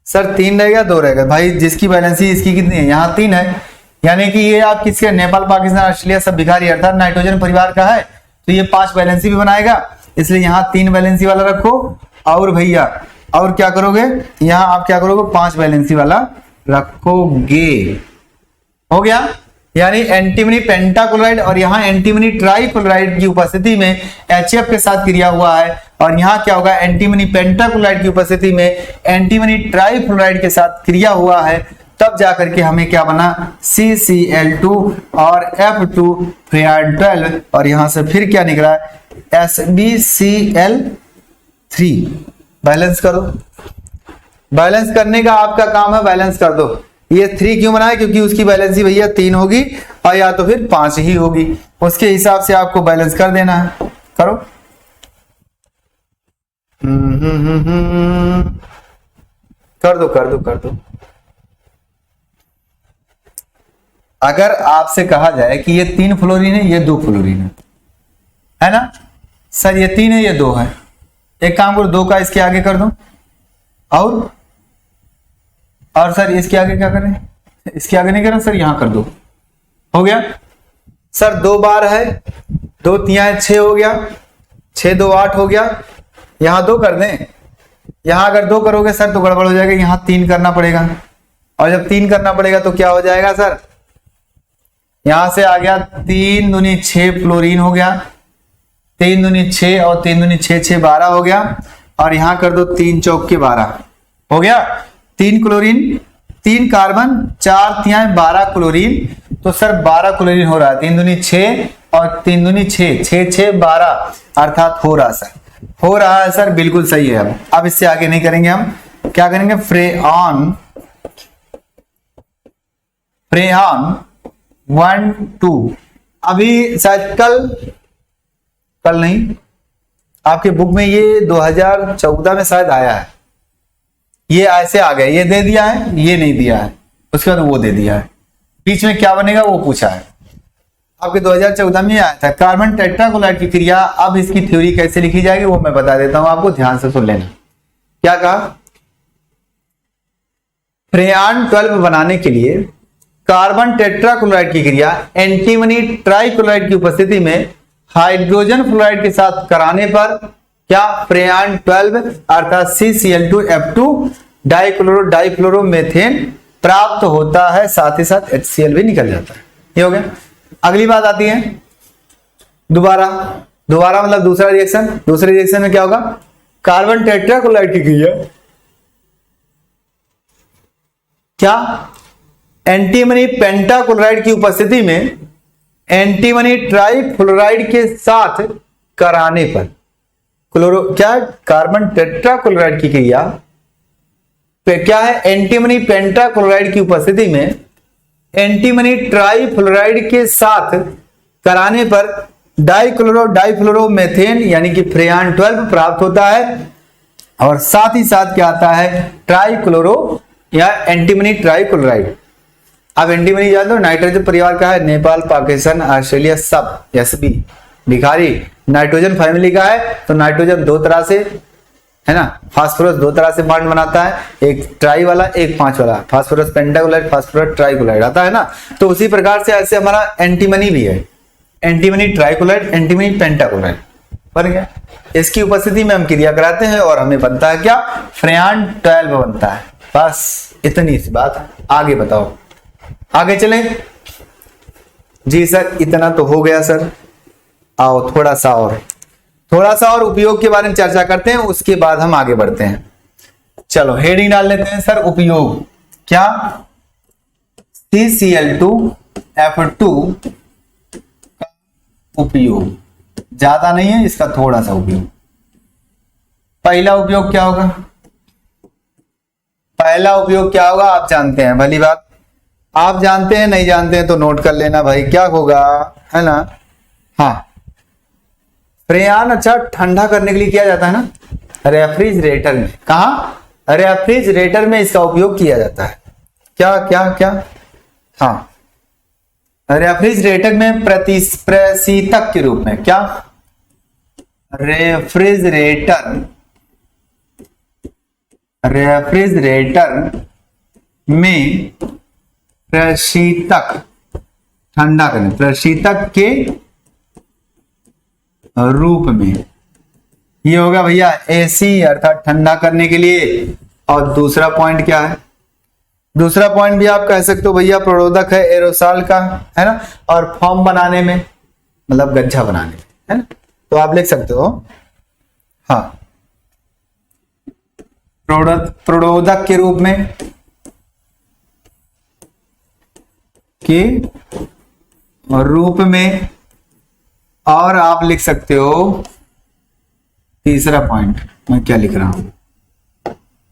सर? 3 रहेगा 2 रहेगा भाई, जिसकी वैलेंसी इसकी कितनी है, यहाँ 3 है, यानी कि ये आप किसके, नेपाल पाकिस्तान ऑस्ट्रेलिया सब भिखारी अर्थात नाइट्रोजन परिवार का है, तो ये 5 वैलेंसी भी बनाएगा, इसलिए यहाँ 3 वैलेंसी वाला रखो। और भैया और क्या करोगे, यहाँ आप क्या करोगे, 5 वैलेंसी वाला रखोगे, हो गया। यानी एंटीमनी पेंटाक्लोराइड और यहाँ एंटीमनी ट्राइक्लोराइड की उपस्थिति में HF के साथ क्रिया हुआ है, और यहाँ क्या होगा, एंटीमनी पेंटाक्लोराइड की उपस्थिति में एंटीमनी ट्राइफ्लोराइड के साथ क्रिया हुआ है, तब जाकर के हमें क्या बना, CCl2 और F2 फ्रेयान 12, और यहां से फिर क्या निकला, SbCl3। बैलेंस करो, बैलेंस करने का आपका काम है, बैलेंस कर दो। ये 3 क्यों बनाया, क्योंकि उसकी बैलेंसी भैया 3 होगी और या तो फिर 5 ही होगी, उसके हिसाब से आपको बैलेंस कर देना है। करो कर दो कर दो कर दो। अगर आपसे कहा जाए कि ये 3 फ्लोरीन है, ये 2 फ्लोरीन है ना सर, ये 3 है ये 2 है, एक काम करो 2 का इसके आगे कर दो, और सर इसके आगे क्या करें, इसके आगे नहीं करें सर, यहां कर दो, हो गया सर। 2 बार है, 2 3 6 हो गया, 6 2 8 हो गया, यहां 2 कर दें। यहां अगर 2 करोगे सर तो गड़बड़ हो जाएगा, यहां 3 करना पड़ेगा, और जब 3 करना पड़ेगा तो क्या हो जाएगा सर, यहां से आ गया 3 दूनी 6 फ्लोरीन हो गया, 3 दूनी 6 और 3 दूनी 6 6 12 हो गया, और यहां कर दो 3 चौके 12 हो गया। 3 क्लोरीन 3 कार्बन 4 3 12 क्लोरीन, तो सर 12 क्लोरीन हो रहा है, 3 दूनी 6 और 3 दूनी 6 6 6 12, अर्थात हो रहा सर, हो रहा है सर, बिल्कुल सही है। अब इससे आगे नहीं करेंगे, हम क्या करेंगे, फ्रेयान 1 2। अभी शायद कल नहीं, आपके बुक में ये 2014 में शायद आया है, ये ऐसे आ गया, ये दे दिया है, ये नहीं दिया है, उसके बाद वो दे दिया है, बीच में क्या बनेगा वो पूछा है। आपके 2014 में आया था कार्बन टेट्राक्लोराइड की क्रिया। अब इसकी थ्योरी कैसे लिखी जाएगी वो मैं बता देता हूं आपको, ध्यान से सुन लेना। क्या कहा, फ्रेयान 12 बनाने के लिए कार्बन टेट्राक्लोराइड की क्रिया एंटीमनी ट्राइक्लोराइड की उपस्थिति में हाइड्रोजन फ्लोराइड के साथ कराने पर क्या, फ्रेयान 12 अर्थात CCl2F2 डाइफ्लोरोमेथेन प्राप्त होता है, साथ ही साथ HCl भी निकल जाता है। ये हो गया। अगली बात आती है दोबारा मतलब दूसरा रिएक्शन। दूसरे रिएक्शन में क्या होगा, कार्बन टेट्राक्लोराइड की क्रिया क्या, एंटीमनी पेंटाक्लोराइड की उपस्थिति में एंटीमनी ट्राइफ्लोराइड के साथ कराने पर क्या, कार्बन टेट्राक्लोराइड की क्रिया क्या है, एंटीमनी पेंटाक्लोराइड की उपस्थिति में एंटीमनी ट्राइफ्लोराइड के साथ कराने पर डाइफ्लोरोमेथेन यानी कि फ्रेयान 12 प्राप्त होता है, और साथ ही साथ क्या आता है, ट्राइक्लोरो या एंटीमनी ट्राइक्लोराइड। अब एंटीमनी जान दो नाइट्रोजन परिवार का है, नेपाल पाकिस्तान ऑस्ट्रेलिया सब SB भिखारी नाइट्रोजन फैमिली का है, तो नाइट्रोजन 2 तरह से है ना, फास्फोरस 2 तरह से बॉन्ड बनाता है, एक ट्राई वाला एक 5 वाला, फास्फोरस पेंटाक्लोराइड फास्फोरस ट्राइक्लोराइड आता है ना। तो उसी प्रकार से ऐसे हमारा एंटीमनी भी है, एंटीमनी ट्राइक्लोराइड एंटीमनी पेंटाक्लोराइड बन गया। इसकी उपस्थिति में हम क्रिया कराते हैं और हमें बनता है क्या, फ्रेयान 12 बनता है। बस इतनी सी बात, आगे बताओ, आगे चलें। जी सर इतना तो हो गया सर, आओ थोड़ा सा और उपयोग के बारे में चर्चा करते हैं, उसके बाद हम आगे बढ़ते हैं। चलो हेडिंग डाल लेते हैं सर, उपयोग क्या, CCl2F2 का उपयोग, ज्यादा नहीं है इसका, थोड़ा सा उपयोग। पहला उपयोग क्या होगा, आप जानते हैं भली बात, आप जानते हैं, नहीं जानते हैं तो नोट कर लेना भाई, क्या होगा, है ना। हाँ, फ्रेयान अच्छा ठंडा करने के लिए किया जाता है ना, रेफ्रिजरेटर में। कहा? रेफ्रिजरेटर में इसका उपयोग किया जाता है। क्या क्या क्या? हाँ, रेफ्रिजरेटर में प्रशीतक के रूप में। क्या? रेफ्रिजरेटर में प्रशीतक, ठंडा करने, प्रशीतक के रूप में। ये होगा भैया एसी, अर्थात ठंडा करने के लिए। और दूसरा पॉइंट क्या है? दूसरा पॉइंट भी आप कह सकते हो भैया प्रोरोधक है, एरोसॉल का, है ना, और फॉर्म बनाने में, मतलब गज्जा बनाने में, है ना। तो आप लिख सकते हो, हाँ, प्रोरोधक के रूप में, और आप लिख सकते हो तीसरा पॉइंट। मैं क्या लिख रहा हूं?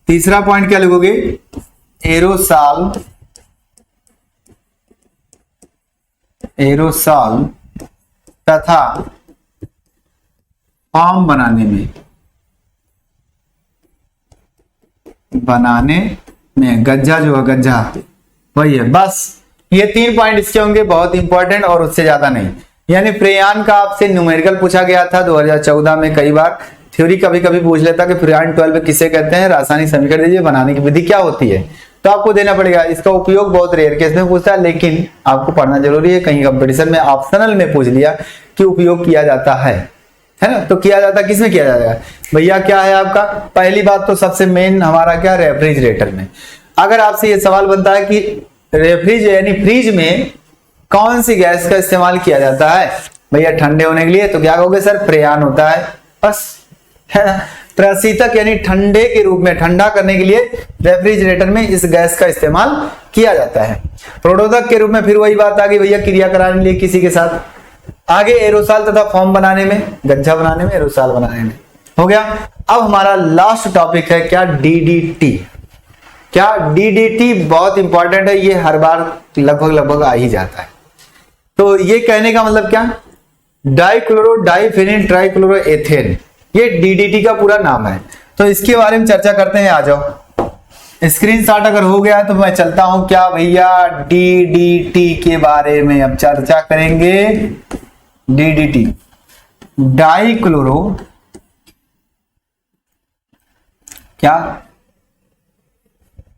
तीसरा पॉइंट क्या लिखोगे? एरोसॉल तथा फॉर्म बनाने में गज्जा, जो है गज्जा वही है। बस ये 3 पॉइंट इसके होंगे, बहुत इंपॉर्टेंट, और उससे ज्यादा नहीं। यानी फ्रेयान का आपसे न्यूमेरिकल पूछा गया था 2014 में कई बार। थ्योरी कभी कभी पूछ लेता कि फ्रेयान 12 किसे कहते हैं, रासायनिक समीकरण दीजिए, बनाने की विधि क्या होती है, तो आपको देना पड़ेगा। इसका उपयोग बहुत रेयर केस में पूछता है, लेकिन आपको पढ़ना जरूरी है। कहीं कंपटीशन में ऑप्शनल में पूछ लिया कि उपयोग किया जाता है ना, तो किया जाता है, किसमें किया जाएगा भैया? क्या है आपका? पहली बात तो सबसे मेन हमारा क्या, रेफ्रिजरेटर में। अगर आपसे ये सवाल बनता है कि रेफ्रिज यानी फ्रिज में कौन सी गैस का इस्तेमाल किया जाता है भैया ठंडे होने के लिए, तो क्या कहोगे सर? फ्रेयान होता है, बस, है ना। प्रशीतक यानी ठंडे के रूप में, ठंडा करने के लिए रेफ्रिजरेटर में इस गैस का इस्तेमाल किया जाता है। प्रोरोधक के रूप में फिर वही बात आ गई भैया, क्रिया कराने के लिए किसी के साथ। आगे एरोसॉल तथा फॉर्म बनाने में, गज्जा बनाने में, एरोसॉल बनाने में, हो गया। अब हमारा लास्ट टॉपिक है क्या? डीडीटी। क्या? डीडीटी बहुत इंपॉर्टेंट है, ये हर बार लगभग आ ही जाता है। तो ये कहने का मतलब क्या? डाइक्लोरो डाइफेनिल ट्राइक्लोरोएथेन, ये डीडीटी का पूरा नाम है। तो इसके बारे में चर्चा करते हैं, आ जाओ। स्क्रीनशॉट अगर हो गया है तो मैं चलता हूं क्या भैया, डीडीटी के बारे में अब चर्चा करेंगे। डीडीटी, डाइक्लोरो, क्या?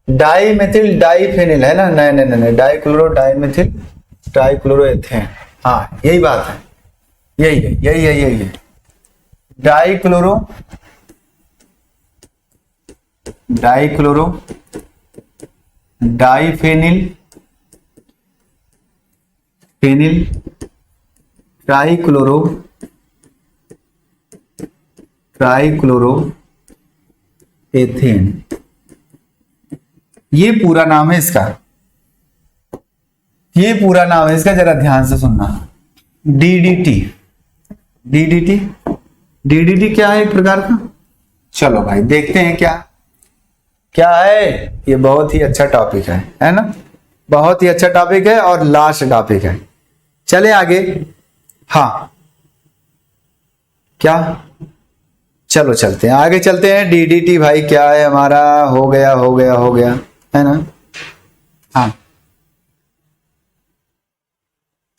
डाइमेथिल डाइफेनिल है ना, नहीं, डाइक्लोरो डाइमेथिल ट्राइक्लोरोएथेन, हाँ यही बात है, यही है। डाइक्लोरो डाइफेनिल ट्राइक्लोरोएथेन, ये पूरा नाम है इसका, जरा ध्यान से सुनना। डीडीटी क्या है? एक प्रकार का, चलो भाई देखते हैं क्या है। ये बहुत ही अच्छा टॉपिक है ना, बहुत ही अच्छा टॉपिक है और लास्ट टॉपिक है। चले आगे, हाँ क्या, चलो चलते हैं आगे, चलते हैं। डीडीटी भाई क्या है हमारा? हो गया है ना। हाँ,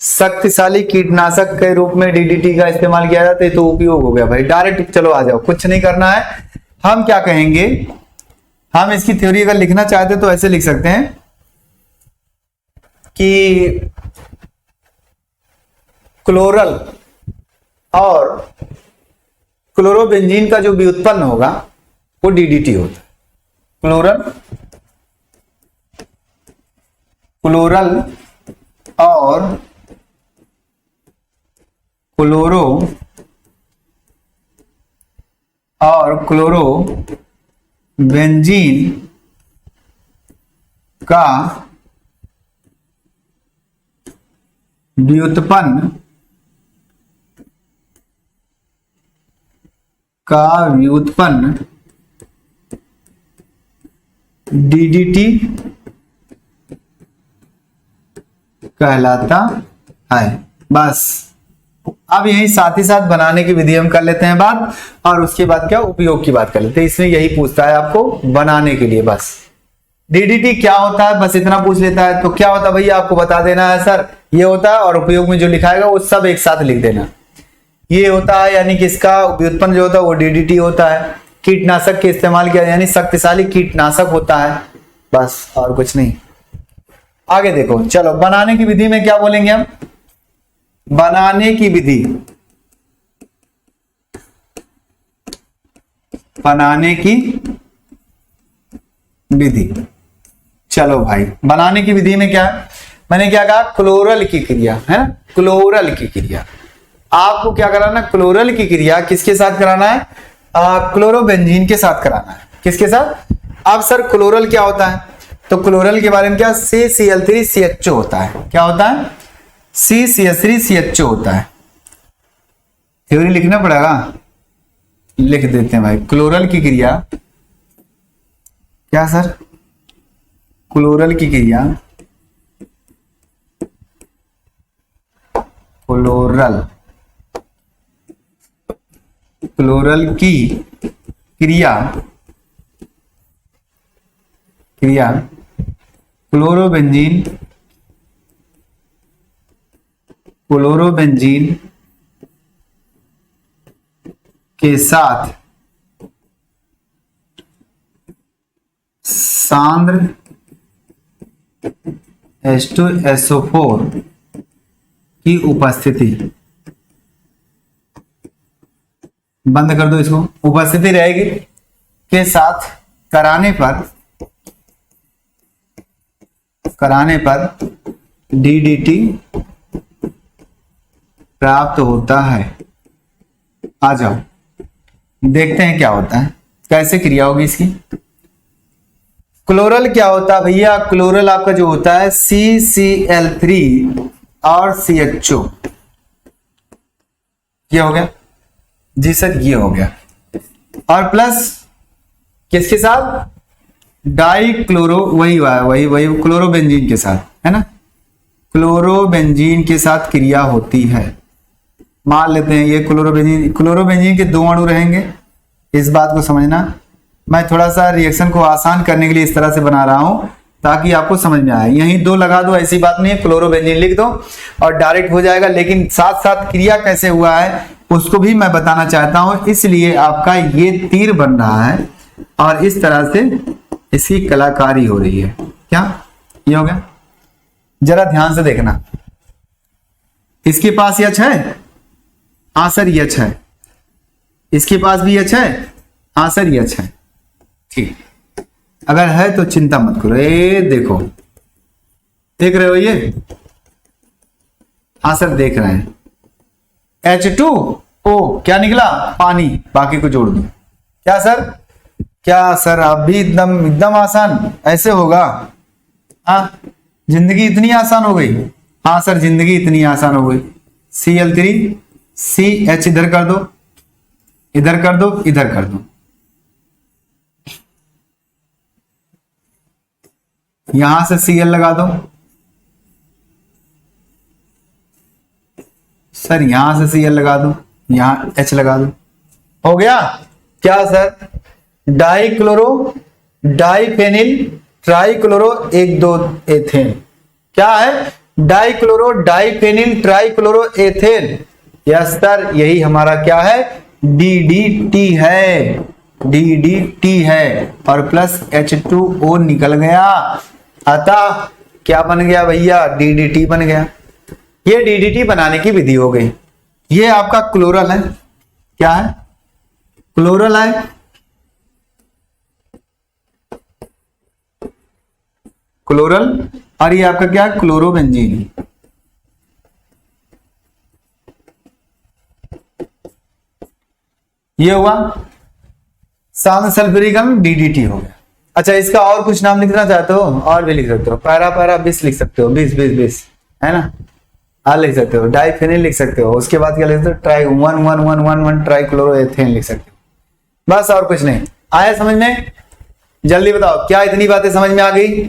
शक्तिशाली कीटनाशक के रूप में डीडीटी का इस्तेमाल किया जाता है, तो उपयोग हो गया भाई। डायरेक्ट चलो आ जाओ, कुछ नहीं करना है। हम क्या कहेंगे, हम इसकी थ्योरी अगर लिखना चाहते तो ऐसे लिख सकते हैं कि क्लोरल और क्लोरोबेंजीन का जो व्युत्पन्न होगा वो डीडीटी होता है। क्लोरल और क्लोरोबेंजीन का व्युत्पन्न डीडीटी कहलाता है। बस अब यही साथ ही साथ बनाने की विधि हम कर लेते हैं बात, और उसके बाद क्या उपयोग की बात कर लेते हैं। इसमें यही पूछता है आपको बनाने के लिए। बस डीडीटी क्या होता है बस इतना पूछ लेता है। तो क्या होता है भैया आपको बता देना है सर, ये होता है, और उपयोग में जो लिखाएगा वो सब एक साथ लिख देना। ये होता है यानी कि इसका व्युत्पन्न जो होता है वो डीडीटी होता है। कीटनाशक के इस्तेमाल किया यानी शक्तिशाली कीटनाशक होता है, बस और कुछ नहीं। आगे देखो, चलो बनाने की विधि में क्या बोलेंगे हम। बनाने की विधि, बनाने की विधि, चलो भाई बनाने की विधि में क्या है, मैंने क्या कहा, क्लोरल की क्रिया है ना, क्लोरल की क्रिया। आपको क्या कराना, क्लोरल की क्रिया किसके साथ कराना है, क्लोरोबेंजीन के साथ कराना है। किसके साथ। अब सर क्लोरल क्या होता है, तो क्लोरल के बारे में क्या, CCl3CHO होता है। क्या होता है, CCl3CHO होता है। थ्योरी लिखना पड़ेगा, लिख देते हैं भाई। क्लोरल की क्रिया क्या सर, क्लोरल की क्रिया, क्लोरल, क्लोरल की क्रिया, क्रिया क्लोरोबेंजीन, क्लोरोबेंजीन के साथ सांद्र H2SO4 की उपस्थिति, बंद कर दो इसको, उपस्थिति रहेगी के साथ कराने पर डीडीटी प्राप्त होता है। आ जाओ देखते हैं क्या होता है, कैसे क्रिया होगी इसकी। क्लोरल क्या होता है भैया, क्लोरल आपका जो होता है CCl3 और CHO, ये हो गया जी सर, ये हो गया, और प्लस किसके साथ, डाई क्लोरो, वही क्लोरोबेंजीन के साथ, है ना, क्लोरोबेंजीन के साथ क्रिया होती है। मान लेते हैं ये क्लोरोबेंजीन के 2 अणु रहेंगे, इस बात को समझना। मैं थोड़ा सा रिएक्शन को आसान करने के लिए इस तरह से बना रहा हूं ताकि आपको समझ में आए। यहीं 2 लगा दो, ऐसी बात नहीं है, क्लोरोबेंजीन लिख दो और डायरेक्ट हो जाएगा, लेकिन साथ साथ क्रिया कैसे हुआ है उसको भी मैं बताना चाहता हूं, इसलिए आपका ये तीर बन रहा है और इस तरह से इसकी कलाकारी हो रही है। क्या ये हो गया, जरा ध्यान से देखना। इसके पास H है, हाँ सर ये H है, इसके पास भी H है, हाँ सर ये H है, ठीक। अगर है तो चिंता मत करो, ये देखो, देख रहे हो ये, हाँ सर देख रहे हैं, H2O क्या निकला, पानी, बाकी को जोड़ दो। क्या सर, क्या सर आप भी एकदम आसान ऐसे होगा, हाँ जिंदगी इतनी आसान हो गई, हाँ सर जिंदगी इतनी आसान हो गई। Cl3 CH इधर कर दो, इधर कर दो, इधर कर दो, यहां से Cl लगा दो सर, यहां से Cl लगा दो, यहां H लगा दो, हो गया। क्या sir, dichloro diphenyl trichloro 1,2 ethane, क्या है, dichloro diphenyl trichloro ethane, yes sir यही हमारा क्या है, डीडीटी है, डीडीटी है, और प्लस H2O निकल गया, अतः क्या बन गया भैया, डीडीटी बन गया। ये डीडीटी बनाने की विधि हो गई। ये आपका क्लोरल है, क्या है, क्लोरल है, क्लोरल, और ये आपका क्या है, क्लोरोबेंजीन। ये हुआ सांद्र सल्फ्यूरिक अम्ल, डीडीटी हो गया। अच्छा इसका और कुछ नाम लिखना चाहते हो, और भी लिख सकते हो, पैरा 20 लिख सकते हो, 20 है ना, हाँ लिख सकते हो, डाइफेनिल लिख सकते हो, उसके बाद क्या लिख सकते हो, ट्राई 1,1,1,1 ट्राइक्लोरोएथेन लिख सकते हो, बस और कुछ नहीं। आया समझ में, जल्दी बताओ क्या इतनी बातें समझ में आ गई,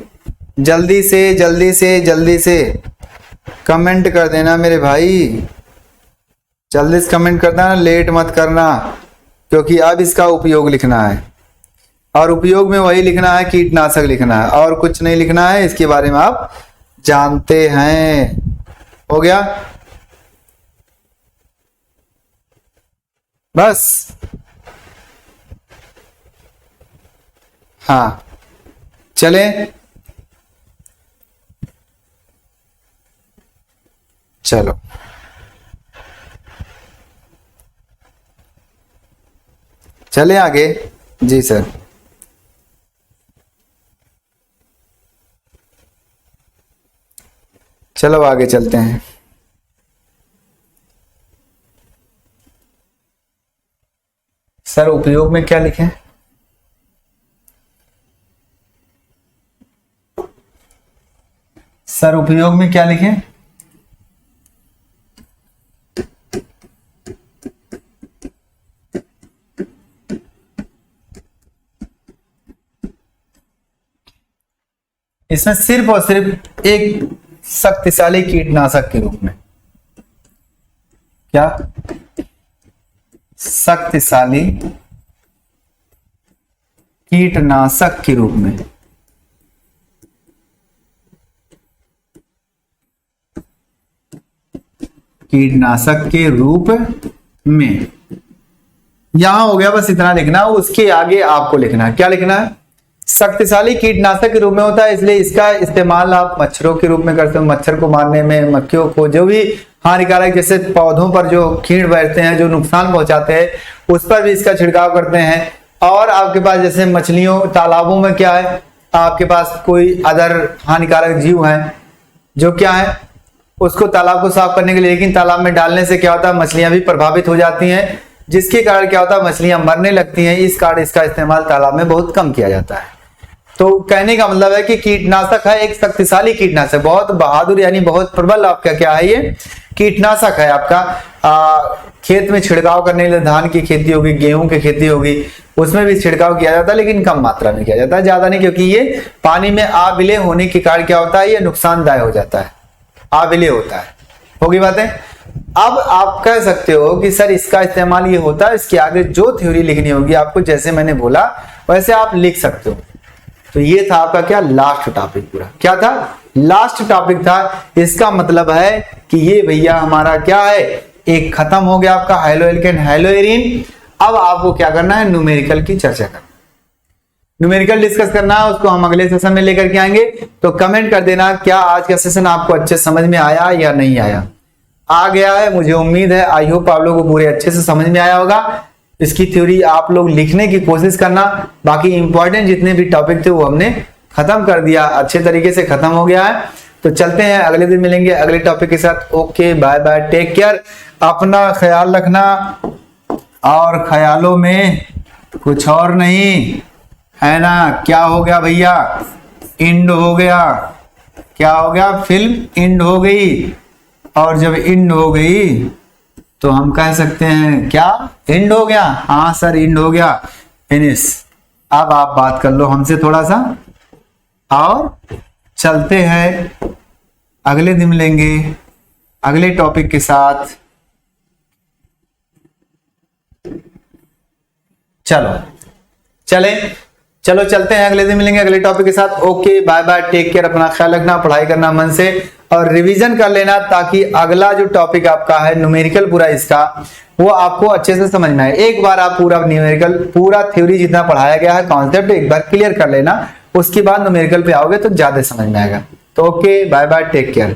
जल्दी से कमेंट कर देना मेरे भाई, जल्दी से कमेंट कर देना, लेट मत करना, क्योंकि अब इसका उपयोग लिखना है और उपयोग में वही लिखना है, कीटनाशक लिखना है और कुछ नहीं लिखना है। इसके बारे में आप जानते हैं। हो गया बस। हाँ चले, चलो चले आगे। जी सर, चलो आगे चलते हैं। सर उपयोग में क्या लिखें? सर उपयोग में क्या लिखें? इसमें सिर्फ और सिर्फ एक शक्तिशाली कीटनाशक के रूप में। क्या? शक्तिशाली कीटनाशक के रूप में। कीटनाशक के रूप में यहां हो गया, बस इतना लिखना। उसके आगे आपको लिखना है, क्या लिखना है? शक्तिशाली कीटनाशक के रूप में होता है, इसलिए इसका इस्तेमाल आप मच्छरों के रूप में करते हो, मच्छर को मारने में, मक्खियों को, जो भी हानिकारक जैसे पौधों पर जो कीट बैठते हैं जो नुकसान पहुंचाते हैं उस पर भी इसका छिड़काव करते हैं। और आपके पास जैसे मछलियों, तालाबों में क्या है, आपके पास कोई अदर हानिकारक जीव है जो क्या है उसको तालाब को साफ करने के लिए, लेकिन तालाब में डालने से क्या होता है, मछलियां भी प्रभावित हो जाती हैं, जिसके कारण क्या होता है, मछलियां मरने लगती हैं। इस कारण इसका इस्तेमाल तालाब में बहुत कम किया जाता है। तो कहने का मतलब है कि कीटनाशक है, एक शक्तिशाली कीटनाशक, बहुत बहादुर यानी बहुत प्रबल आपका क्या है, ये कीटनाशक है आपका। खेत में छिड़काव करने के लिए, धान की खेती होगी, गेहूं की खेती होगी, उसमें भी छिड़काव किया जाता है, लेकिन कम मात्रा में किया जाता है, ज्यादा नहीं, क्योंकि ये पानी में आविलय होने के कारण क्या होता है, ये नुकसानदायक हो जाता है, आविलय होता है। होगी बातें? अब आप कह सकते हो कि सर इसका इस्तेमाल ये होता है, इसके आगे जो थ्योरी लिखनी होगी आपको, जैसे मैंने बोला वैसे आप लिख सकते हो। तो ये था आपका क्या, लास्ट टॉपिक पूरा। क्या था? लास्ट टॉपिक था। इसका मतलब है कि ये भैया हमारा क्या है, एक खत्म हो गया आपका हाइलोएल्केन, हाइलोएरिन। अब आपको क्या करना है, न्यूमेरिकल की चर्चा करना, न्यूमेरिकल डिस्कस करना है, उसको हम अगले सेशन में लेकर के आएंगे। तो कमेंट कर देना क्या आज का सेशन आपको अच्छे समझ में आया या नहीं आया। आ गया है, मुझे उम्मीद है, आई होप आप लोगों को पूरे अच्छे से समझ में आया होगा। इसकी थ्योरी आप लोग लिखने की कोशिश करना। बाकी इंपॉर्टेंट जितने भी टॉपिक थे वो हमने खत्म कर दिया, अच्छे तरीके से खत्म हो गया है। तो चलते हैं, अगले दिन मिलेंगे अगले टॉपिक के साथ। Okay bye bye, take care, अपना ख्याल रखना। और ख्यालों में कुछ और नहीं है ना। क्या हो गया भैया, इंड हो गया। क्या हो गया, फिल्म इंड हो गई। और जब इंड हो गई तो हम कह सकते हैं क्या, इंड हो गया। हाँ सर इंड हो गया, फिनिश। अब आप बात कर लो हमसे थोड़ा सा और चलते हैं, अगले दिन मिलेंगे अगले टॉपिक के साथ। चलो चलते हैं, अगले दिन मिलेंगे अगले टॉपिक के साथ। Okay bye bye, take care, अपना ख्याल रखना, पढ़ाई करना मन से और रिवीजन कर लेना, ताकि अगला जो टॉपिक आपका है न्यूमेरिकल पूरा इसका, वो आपको अच्छे से समझ में आए। एक बार आप पूरा न्यूमेरिकल, पूरा थ्योरी जितना पढ़ाया गया है कॉन्सेप्ट एक बार क्लियर कर लेना, उसके बाद न्यूमेरिकल पे आओगे तो ज्यादा समझ में आएगा। तो okay bye bye, take care.